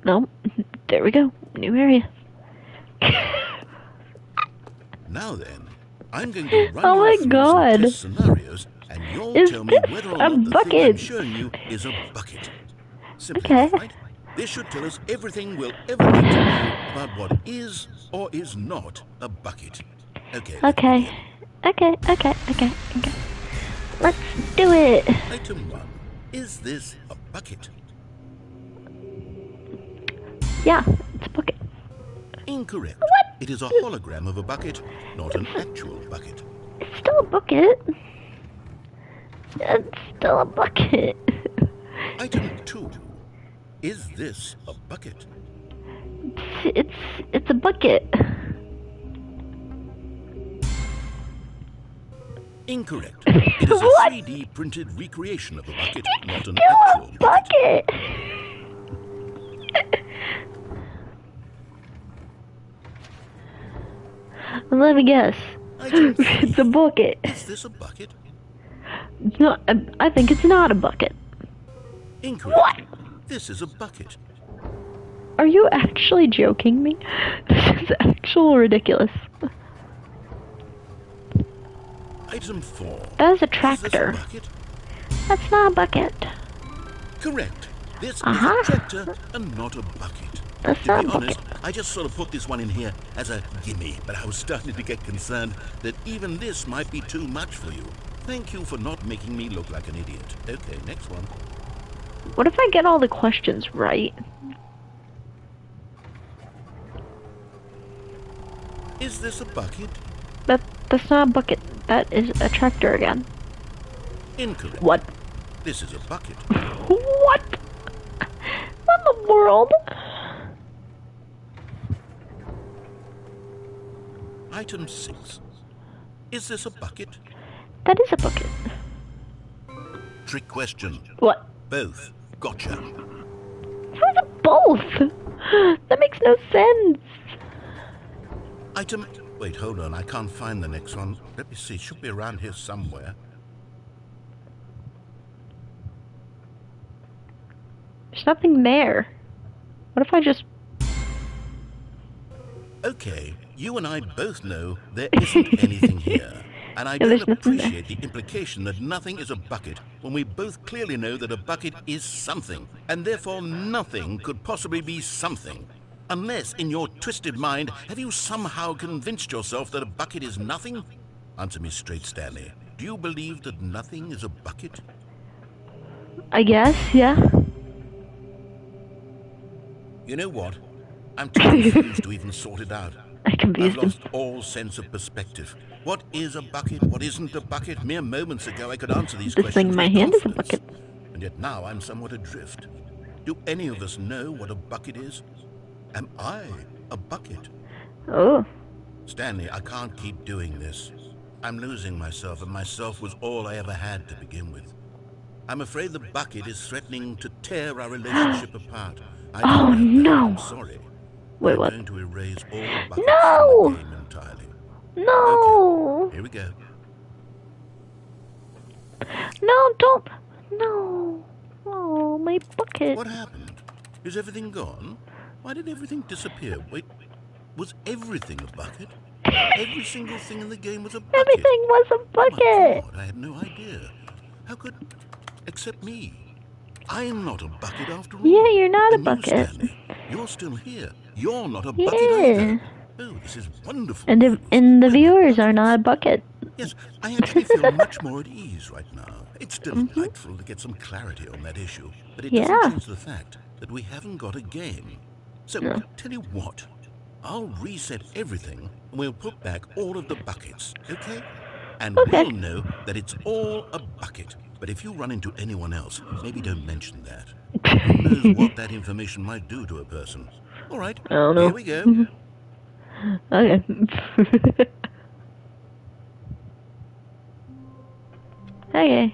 A: No, there we go. New area.
B: Now then, I'm going to run
A: Oh
B: you
A: my
B: through
A: God.
B: some test scenarios, and you'll
A: Is
B: tell me
A: this
B: whether or
A: a
B: not the thing I'm
A: bucket?
B: showing you is a bucket. Simple
A: Okay.
B: enough, right? This should tell us everything we'll ever need to know about what is or is not a bucket. Okay. let's
A: Okay.
B: begin.
A: Okay. Let's do it.
B: Item 1. Is this a bucket?
A: Yeah, it's a bucket.
B: Incorrect.
A: What?
B: It is a hologram of a bucket, not an actual bucket.
A: It's still a bucket. It's still a bucket.
B: Item 2. Is this a bucket?
A: It's a bucket.
B: Incorrect. It is a
A: What?
B: 3D printed recreation of a bucket, not an
A: Still
B: actual
A: a
B: bucket.
A: bucket. Let me guess.
B: Item 3.
A: It's a bucket.
B: Is this a bucket?
A: It's not. I think it's not a bucket.
B: Incorrect.
A: What?
B: This is a bucket.
A: Are you actually joking me? This is actual ridiculous.
B: Item 4.
A: That is a
B: Is this a
A: tractor.
B: bucket?
A: That's not a bucket.
B: Correct. This
A: Uh-huh.
B: is a tractor and not a bucket.
A: That's
B: To
A: not
B: be
A: a
B: honest,
A: bucket.
B: I just sort of put this one in here as a gimme, but I was starting to get concerned that even this might be too much for you. Thank you for not making me look like an idiot. Okay, next one.
A: What if I get all the questions right?
B: Is this a bucket?
A: That's not a bucket. That is a tractor again.
B: Incorrect.
A: What?
B: This is a bucket.
A: What? What in the world?
B: Item 6. Is this a bucket?
A: That is a bucket.
B: Trick question.
A: What?
B: Both. Gotcha.
A: How's it both? That makes no sense.
B: Item... Wait, hold on. I can't find the next one. Let me see. It should be around here somewhere.
A: There's nothing there. What if I just...
B: Okay, you and I both know there isn't anything here. And I don't appreciate the implication that nothing is a bucket when we both clearly know that a bucket is something, and therefore nothing could possibly be something. Unless, in your twisted mind, have you somehow convinced yourself that a bucket is nothing? Answer me straight, Stanley. Do you believe that nothing is a bucket?
A: I guess, yeah.
B: You know what? I'm too confused to even sort it out.
A: I confused
B: I've lost
A: him.
B: all sense of perspective. What is a bucket? What isn't a bucket? Mere moments ago I could answer these
A: This
B: questions
A: thing in my
B: with
A: hand is a
B: confidence.
A: bucket.
B: And yet now I'm somewhat adrift. Do any of us know what a bucket is? Am I a bucket?
A: Oh.
B: Stanley, I can't keep doing this. I'm losing myself, and myself was all I ever had to begin with. I'm afraid the bucket is threatening to tear our relationship apart. I
A: Oh,
B: don't know that.
A: no.
B: I'm sorry.
A: Wait,
B: I'm
A: what?
B: going to erase all buckets
A: No!
B: from the game entirely.
A: No!
B: Okay, here we go.
A: No, don't! No! Oh, my bucket.
B: What happened? Is everything gone? Why did everything disappear? Wait, was everything a bucket? Every single thing in the game was a bucket?
A: Everything was a
B: Oh my
A: bucket!
B: God, I had no idea. How could... Except me. I'm not a bucket after all.
A: Yeah, you're not a
B: And you,
A: bucket.
B: Stanley, you're still here. You're not a bucket
A: Yeah.
B: either. Oh, this is wonderful.
A: And the
B: I
A: viewers
B: love
A: are not a
B: this.
A: bucket.
B: Yes, I actually feel much more at ease right now. It's delightful to get some clarity on that issue, but it
A: Yeah.
B: doesn't change the fact that we haven't got a game. So,
A: No.
B: tell you what, I'll reset everything and we'll put back all of the buckets, okay? And
A: Okay.
B: we'll know that it's all a bucket. But if you run into anyone else, maybe don't mention that. Who knows what that information might do to a person. All right,
A: I don't know.
B: here we go.
A: Okay. Okay,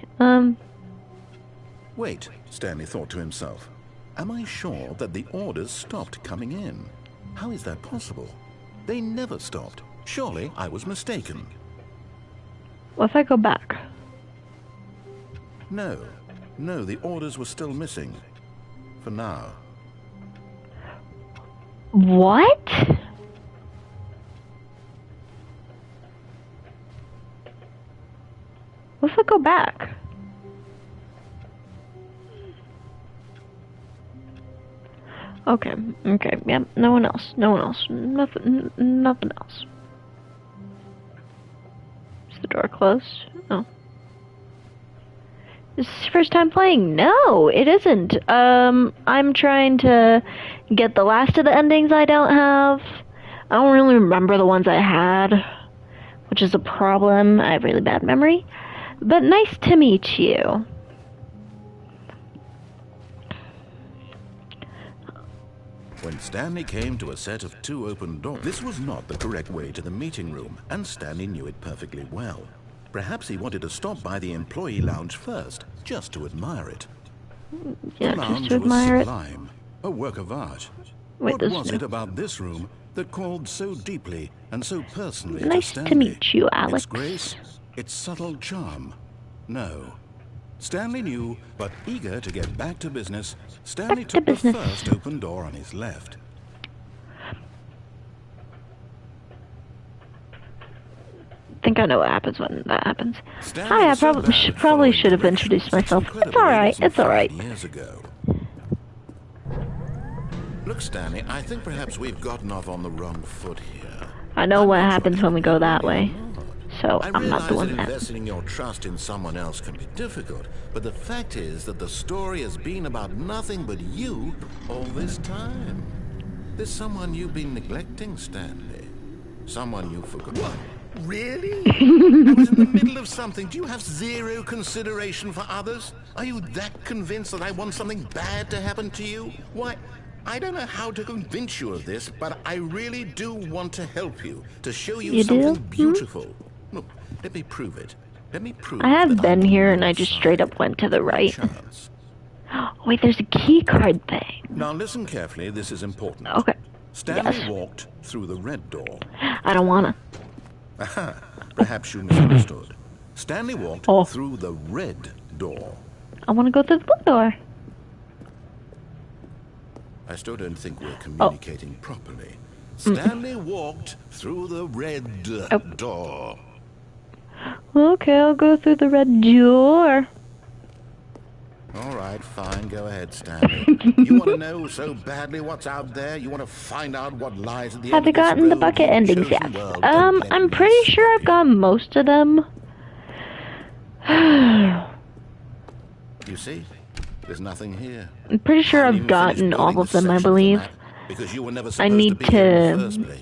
C: Wait, Stanley thought to himself. Am I sure that the orders stopped coming in? How is that possible? They never stopped. Surely I was mistaken.
A: what if I go back?
C: No, the orders were still missing. For now.
A: What? What if I go back? Okay, yep, no one else, nothing else. Is the door closed? Oh. This is your first time playing? No, it isn't. I'm trying to get the last of the endings I don't have. I don't really remember the ones I had, which is a problem. I have really bad memory. But nice to meet you.
C: When Stanley came to a set of 2 open doors, this was not the correct way to the meeting room, and Stanley knew it perfectly well. Perhaps he wanted to stop by the employee lounge first, just to admire it.
A: Yeah,
C: The
A: just
C: lounge
A: to
C: was
A: admire it.
C: sublime, a work of art.
A: Wait,
C: What
A: this
C: was
A: is
C: it about this room that called so deeply and so personally
A: nice
C: to
A: to
C: Stanley?
A: meet you, Alex.
C: Its grace, its subtle charm? No. Stanley knew, but eager to get back to business, Stanley
A: Back to
C: took the
A: business.
C: first open door on his left.
A: I think I know what happens when that happens.
C: Stanley
A: Hi, I
C: was so bad at following
A: should have
C: directions,
A: introduced myself.
C: incredibly
A: It's alright,
C: wasn't
A: it's alright.
C: 5 years ago. Look, Stanley, I think perhaps we've gotten off on the wrong foot here.
A: I know
C: I'm
A: what
C: not
A: happens
C: trying
A: when we
C: to
A: go
C: be
A: that
C: rude,
A: way.
C: I'm not.
A: So
C: I
A: I'm not
C: realize
A: doing
C: that
A: that.
C: investing your trust in someone else can be difficult, but the fact is that the story has been about nothing but you all this time. There's someone you've been neglecting, Stanley. Someone you forgot. What? Really? I was in the middle of something. Do you have zero consideration for others? Are you that convinced that I want something bad to happen to you? Why, I don't know how to convince you of this, but I really do want to help you, to show you
A: You do?
C: something beautiful. Look, let me prove it. Let me prove
A: I have
C: that
A: been
C: I'm on
A: here
C: your
A: and I just straight
C: side.
A: up went to the
C: Give me a
A: right.
C: chance.
A: Oh, wait, there's a key card thing.
C: Now listen carefully, this is important.
A: Okay.
C: Stanley
A: Yes.
C: walked through the red door.
A: I don't wanna.
C: Aha, perhaps you misunderstood. Stanley walked
A: Oh.
C: through the red door.
A: I wanna go through the blue door.
C: I still don't think we're communicating properly. Stanley walked through the red door.
A: Okay, I'll go through the red door.
C: All right, fine, go ahead, Stanley. You want to know so badly what's out there? You want to find out what lies at the
A: Have
C: end
A: you
C: of this
A: gotten the
C: road
A: bucket
C: you've
A: endings
C: chosen?
A: yet?
C: Well, don't let
A: I'm
C: me
A: pretty sure
C: stop
A: I've
C: you.
A: gotten most of them.
C: You see? There's nothing here.
A: I'm pretty sure
C: I
A: I've
C: haven't even finished
A: gotten all
C: building
A: of
C: this
A: them, I
C: section of the
A: believe.
C: map, because you were never
A: I
C: supposed
A: need
C: to be here in the
A: to,
C: first place.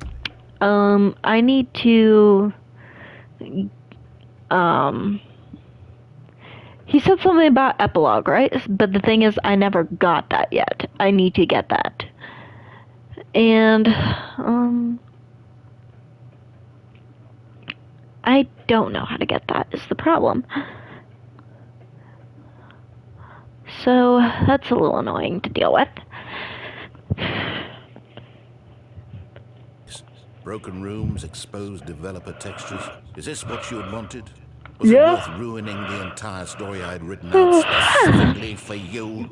A: I need to, he said something about epilogue, right? But the thing is, I never got that yet. I need to get that. And, I don't know how to get that, is the problem. So, that's a little annoying to deal with.
C: Broken rooms, exposed developer textures. Is this what you had wanted? Was
A: Yeah.
C: it worth ruining the entire story I'd written out specifically for you?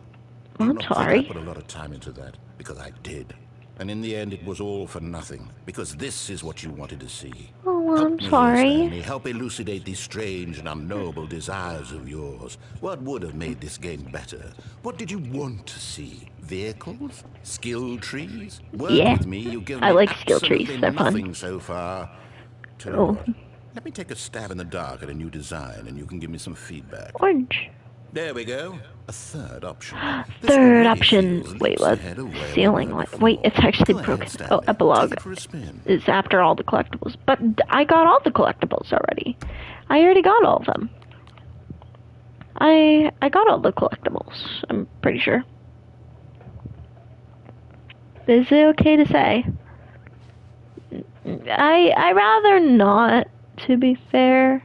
A: I'm
C: Do not think
A: sorry.
C: I put a lot of time into that, because I did. And in the end, it was all for nothing, because this is what you wanted to see.
A: Oh,
C: Help
A: I'm
C: me here,
A: sorry.
C: Stanley. Help elucidate these strange and unknowable desires of yours. What would have made this game better? What did you want to see? Vehicles? Skill trees? Work
A: Yeah.
C: with me. You give me
A: I like skill trees.
C: absolutely
A: They're fun.
C: nothing so far. Tell you
A: Oh.
C: what, let me take a stab in the dark at a new design, and you can give me some feedback.
A: Orange.
C: There we go. A third option. This
A: Third
C: already
A: option.
C: feels
A: Wait,
C: leaps
A: what?
C: ahead of where we
A: Ceiling
C: were
A: light.
C: before.
A: Wait, it's actually
C: Go ahead,
A: broken.
C: Stanley.
A: Oh, epilogue.
C: Take it for a spin.
A: It's after all the collectibles. But I got all the collectibles already. I already got all of them. I got all the collectibles. I'm pretty sure. Is it okay to say? I rather not, to be fair.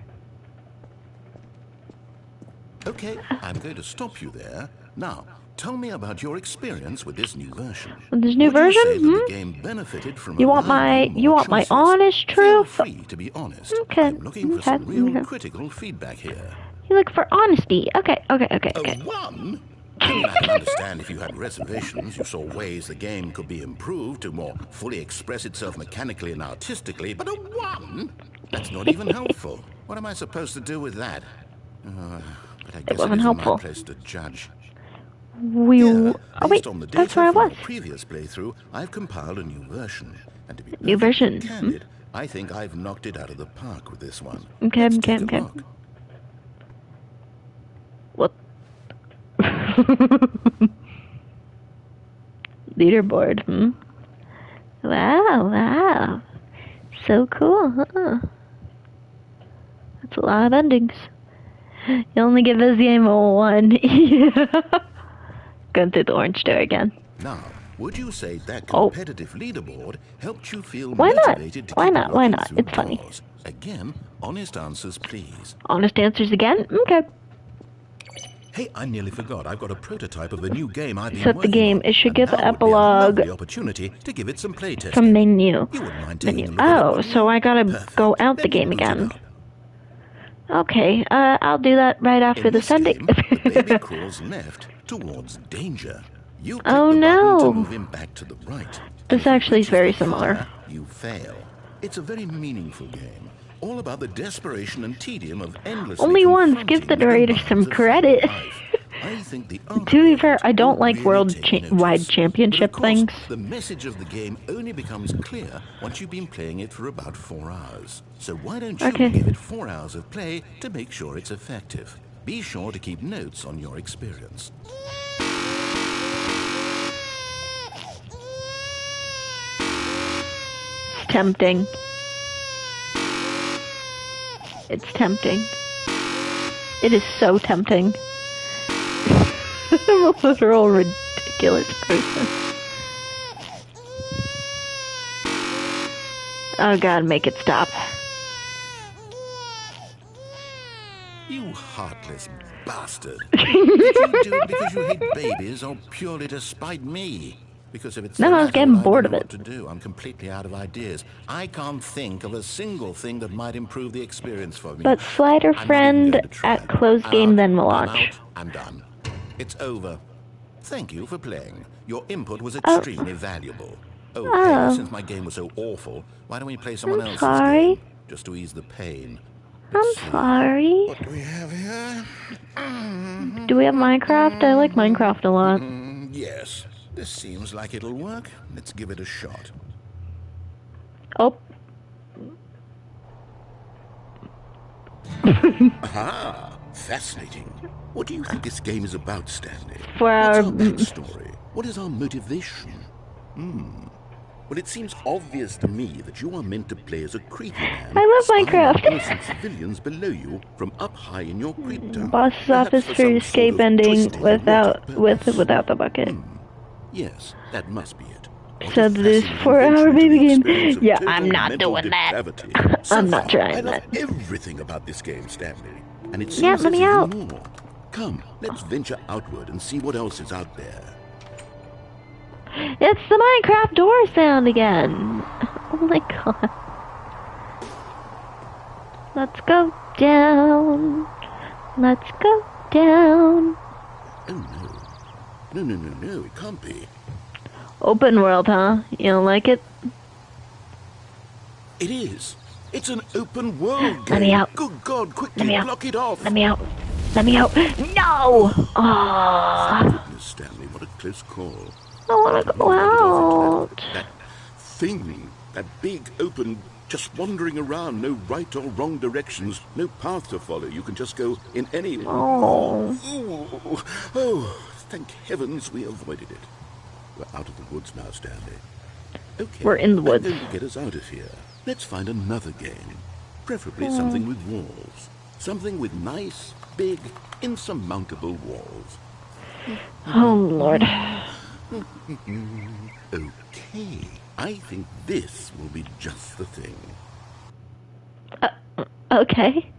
C: Okay, I'm going to stop you there. Now, tell me about your experience with this new version.
A: With this new
C: Would you say
A: version?
C: that the game benefited from
A: You want
C: allowing
A: my
C: more
A: my
C: choices?
A: honest
C: Feel
A: truth?
C: free to be honest.
A: Okay,
C: I'm looking for some
A: okay,
C: real
A: okay.
C: critical feedback here.
A: You look for honesty. Okay.
C: A one? I mean, I can understand if you had reservations, you saw ways the game could be improved to more fully express itself mechanically and artistically, but a one? That's not even helpful. What am I supposed to do with that? But I guess it
A: wasn't
C: isn't
A: helpful.
C: my place to judge.
A: We.
C: Here,
A: Oh wait,
C: based on the
A: that's
C: data
A: where I
C: from
A: was.
C: your previous playthrough, I've compiled a new version. And to be
A: New
C: perfectly
A: version,
C: candid, I think I've knocked it out of the park with this one.
A: Okay,
C: Let's
A: okay,
C: take a
A: okay.
C: look.
A: What? Leaderboard, Wow. So cool, huh? That's a lot of endings. You only give this game a 1. Going through the orange door again.
C: Now, would you say that
A: Oh.
C: competitive leaderboard helped you feel
A: Why not?
C: motivated to
A: Why
C: keep
A: not? Why
C: walking
A: not?
C: through
A: It's funny.
C: doors? Again, honest answers, please.
A: Honest answers again? Okay.
B: Hey, I nearly forgot. I've got a prototype of a new game I've been
A: Set the
B: working
A: game.
B: on,
A: It should
B: and
A: give
B: now
A: the
B: would be a
A: epilogue
B: lovely opportunity to give it some playtesting.
A: from menu.
B: You wouldn't mind taking a look at it,
A: Oh,
B: would
A: so
B: you?
A: I gotta
B: Perfect.
A: go out
B: Let
A: the
B: me
A: game
B: boot it
A: again.
B: up.
A: Okay, I'll do that right after
C: In
A: the
C: this
A: sending.
C: game, the baby crawls left towards danger. You click
A: Oh,
C: the button
A: no.
C: to move him back to the right.
A: This
C: And if he
A: actually is
C: reaches
A: very
C: the
A: similar.
C: fire, you fail. It's a very meaningful game, all about the desperation and tedium of endlessly
A: Only once.
C: confronting
A: Give the
C: the
A: narrator
C: demands
A: some
C: of
A: credit.
C: family life. I think the
A: To be fair, I don't like
C: world
A: world-wide championship
C: but of course,
A: things.
C: The message of the game only becomes clear once you've been playing it for about 4 hours. So why don't you
A: Okay.
C: give it 4 hours of play to make sure it's effective? Be sure to keep notes on your experience.
A: It's tempting. It's tempting. It is so tempting. I'm a literal ridiculous person. Oh god, make it stop.
C: heartless bastard. Did you do it because you hate babies or purely to spite me? Because if it's
A: No,
C: the
A: I was
C: latter,
A: getting
C: well,
A: bored
C: I
A: of
C: don't know
A: it.
C: what to do. I'm completely out of ideas. I can't think of a single thing that might improve the experience for me.
A: But Slider
C: I'm not even
A: Friend
C: going to try.
A: at close
C: I'm
A: game
C: out.
A: then will
C: I'm
A: launch.
C: out. I'm done. It's over. Thank you for playing. Your input was
A: Oh.
C: extremely valuable. Oh,
A: Oh.
C: hey, since my game was so awful, why don't we play someone
A: I'm
C: else's
A: sorry.
C: game? Just to ease the pain.
A: I'm
C: Let's see.
A: sorry.
C: What do we have here?
A: Do we have Minecraft? I like Minecraft a lot.
C: Yes. This seems like it'll work. Let's give it a shot.
A: Oh.
C: Aha! Fascinating. What do you think this game is about, Stanley?
A: For
C: What's
A: our...
C: our backstory? What is our motivation? Well, it seems obvious to me that you are meant to play as a creepy man.
A: I love
C: spying on
A: Minecraft.
C: innocent civilians below you from up high in your creep tower.
A: Boss's
C: Perhaps
A: office
C: for
A: for
C: some
A: escape
C: sort of
A: ending
C: twisting
A: without
C: erotic
A: without the
C: purpose.
A: bucket.
C: Yes, that must be it. What
A: So
C: a
A: this
C: fascinating
A: 4-hour
C: invention to
A: baby
C: the
A: game.
C: experience of
A: Yeah,
C: total
A: I'm not
C: mental
A: doing that.
C: depravity.
A: I'm not
C: far,
A: trying
C: I love
A: that.
C: everything about this game, Stanley. And it seems
A: Yeah, let
C: there's
A: me
C: even
A: out.
C: more. Come, let's venture outward and see what else is out there.
A: It's the Minecraft door sound again. Oh my god. Let's go down. Let's go down.
C: Oh no. No, it can't be.
A: Open world, huh? You don't like it?
C: It is. It's an open world game.
A: Let me out.
C: Good God, quickly
A: Let me out.
C: block it off.
A: Let me out. Let me out. No! Oh,
C: Goodness, Stanley, what a close call.
A: I want to go out.
C: That thing, that big open, just wandering around, no right or wrong directions, no path to follow. You can just go in any...
A: Oh.
C: Oh, thank heavens we avoided it. We're out of the woods now, Stanley. Okay,
A: We're in the woods.
C: I'm going to get us out of here. Let's find another game. Preferably something with walls. Something with nice, big, insurmountable walls.
A: Oh, Lord.
C: Okay, I think this will be just the thing.
A: Okay.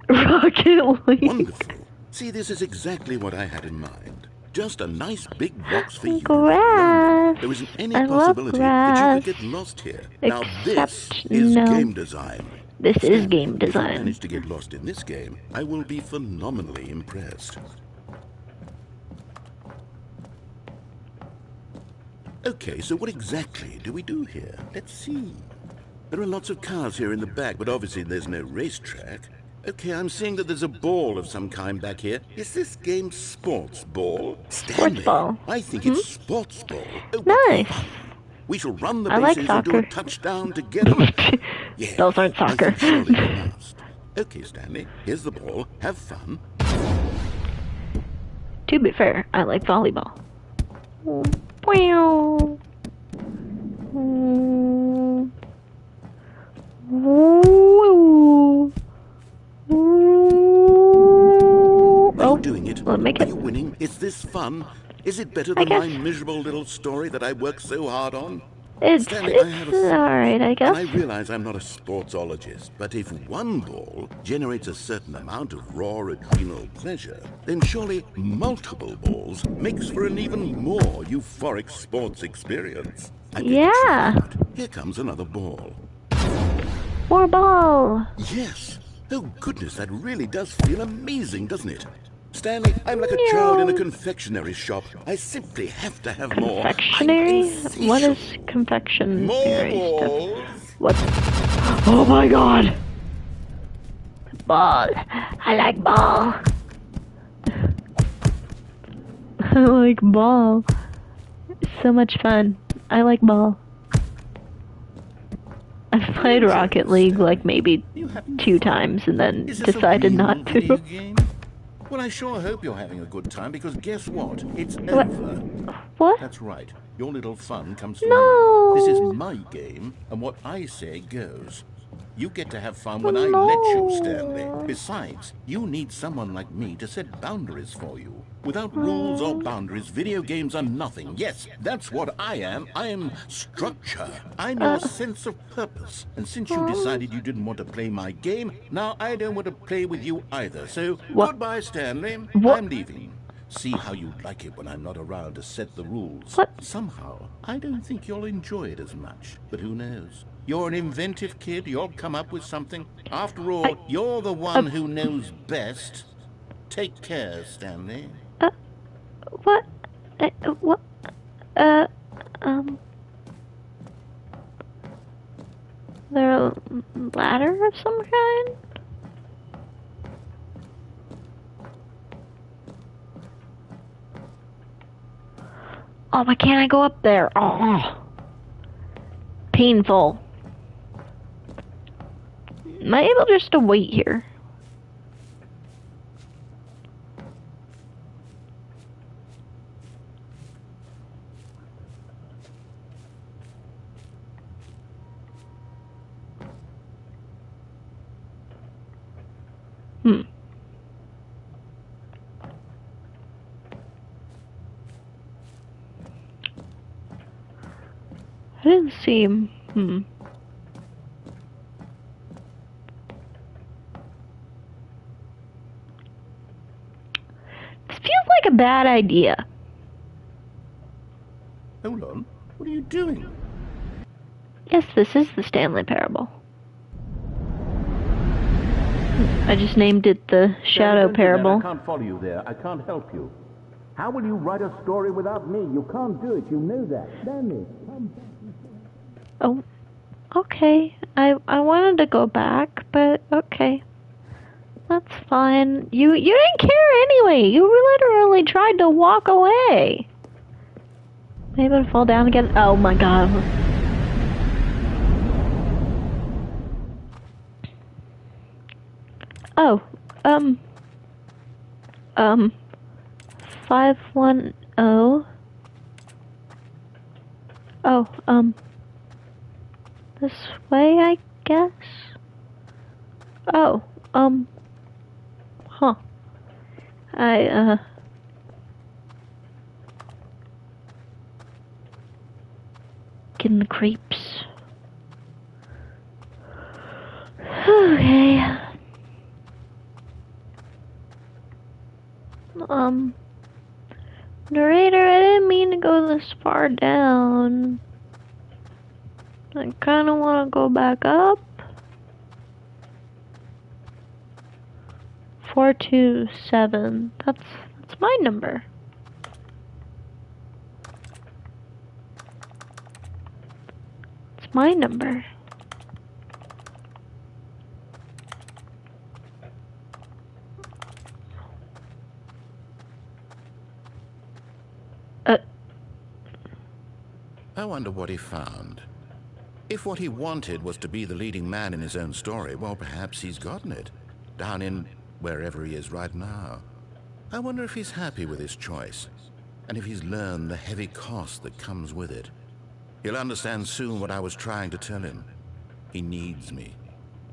A: Rocket League.
C: Wonderful. See, this is exactly what I had in mind. Just a nice big box for you.
A: Grass.
C: There isn't any
A: I love
C: possibility that you
A: grass.
C: could get lost here. Now this
A: Except
C: is
A: no.
C: game design.
A: This is
C: Stanley,
A: game
C: If you
A: design.
C: manage to get lost in this game, I will be phenomenally impressed. Okay, so what exactly do we do here? Let's see. There are lots of cars here in the back, but obviously there's no racetrack. Okay, I'm seeing that there's a ball of some kind back here. Is this game sports ball? Stanley,
A: ball.
C: I think it's sports ball. Oh, what
A: Nice.
C: fun. We shall run the
A: I like
C: bases and do a
A: soccer.
C: touchdown together. Yeah,
A: Those aren't soccer.
C: I think surely we must. Okay, Stanley, here's the ball. Have fun.
A: To be fair, I like volleyball. Wow.
C: Are you doing it?
A: Well, make
C: Are
A: it.
C: you winning? Is this fun? Is it better
A: I
C: than my
A: guess.
C: miserable little story that I worked so hard on?
A: It's
C: Stanley, I have a
A: alright, I guess.
C: And I realize I'm not a sportsologist, but if one ball generates a certain amount of raw adrenal pleasure, then surely multiple balls makes for an even more euphoric sports experience. I'm going to try
A: Yeah.
C: it out. Here comes another ball.
A: More ball.
C: Yes. Oh, goodness, that really does feel amazing, doesn't it? Stanley, I'm like a child in a confectionery shop. I simply have to have more. I'm
A: Confectionery? What is
C: insatiable.
A: confectionery
C: More
A: stuff?
C: balls?
A: What? Oh my god! Ball. I like ball. I like ball. It's so much fun. I like ball. I've played Rocket League like maybe 2 times and then
C: Is this a
A: decided
C: real
A: not
C: video
A: to.
C: game? Well, I sure hope you're having a good time, because guess what? It's
A: What?
C: over.
A: What?
C: That's right. Your little fun comes to
A: No.
C: me. This is my game, and what I say goes. You get to have fun when I let you, Stanley. Besides, you need someone like me to set boundaries for you. Without rules or boundaries, video games are nothing. Yes, that's what I am. I am structure. I'm your sense of purpose. And since you decided you didn't want to play my game, now I don't want to play with you either. So, goodbye, Stanley. I'm leaving. See how you like it when I'm not around to set the rules. Somehow, I don't think you'll enjoy it as much. But who knows? You're an inventive kid. You'll come up with something. After all, you're the one who knows best. Take care, Stanley.
A: What? What? There a ladder of some kind? Oh, why can't I go up there? Oh, painful. Am I able just to wait here? I didn't see him. This feels like a bad idea.
C: Hold on. What are you doing?
A: Yes, this is the Stanley Parable. I just named it the Shadow Parable.
C: I can't follow you there. I can't help you. How will you write a story without me? You can't do it. You know that. Stanley, come.
A: Oh, okay. I wanted to go back, but okay. That's fine. You didn't care anyway. You literally tried to walk away. Maybe I'll fall down again. Oh my god. Oh, 510. Oh, this way, I guess? Oh, huh. Getting the creeps. Okay. Narrator, I didn't mean to go this far down. I kinda wanna go back up. 427. That's my number. It's my number.
C: I wonder what he found. If what he wanted was to be the leading man in his own story, well, perhaps he's gotten it. Down in wherever he is right now. I wonder if he's happy with his choice, and if he's learned the heavy cost that comes with it. He'll understand soon what I was trying to tell him. He needs me.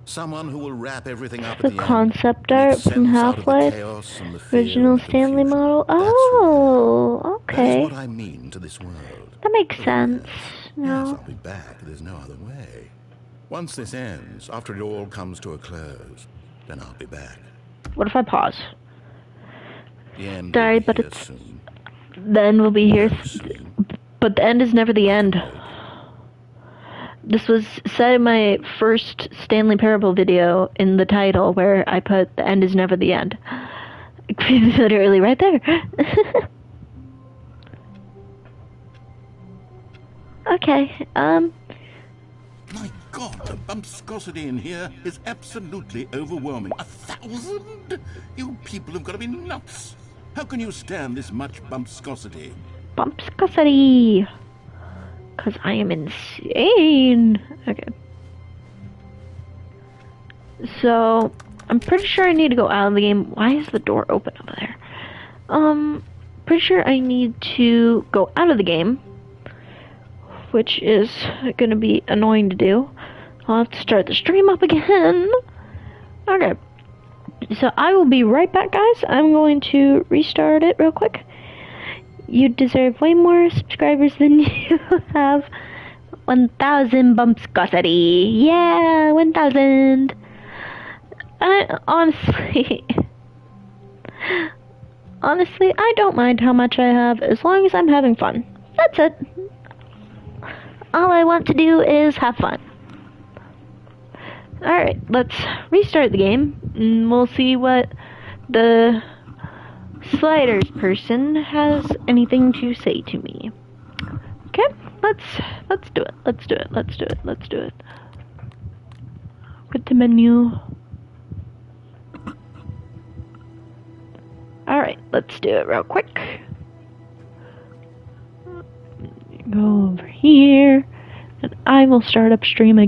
C: Someone who will wrap everything up at the
A: concept
C: end.
A: art from Half-Life, original Stanley model. Oh, okay.
C: That's what I mean to this world.
A: That makes sense. No.
C: Yes, I'll be back. There's no other way. Once this ends, after it all comes to a close, then I'll be back.
A: What if I pause?
C: The end
A: Sorry,
C: will be
A: but
C: here
A: it's
C: soon.
A: the end will be here.
C: Soon.
A: But the end is never the end. This was said in my first Stanley Parable video in the title, where I put the end is never the end. Literally right there. Okay,
C: My God, the bumpscosity in here is absolutely overwhelming. 1,000? You people have got to be nuts. How can you stand this much bumpscosity?
A: Bumpscosity. 'Cause I am insane. Okay. So, I'm pretty sure I need to go out of the game. Why is the door open over there? Pretty sure I need to go out of the game, which is gonna be annoying to do. I'll have to start the stream up again. Okay. So I will be right back, guys. I'm going to restart it real quick. You deserve way more subscribers than you have. 1,000 bumpscosity. Yeah, 1,000. Honestly, I don't mind how much I have as long as I'm having fun. That's it. All I want to do is have fun. Alright, let's restart the game, and we'll see what the sliders person has anything to say to me. Okay, let's do it. Let's do it. Quit the menu. Alright, let's do it real quick. Go over here, and I will start up stream again.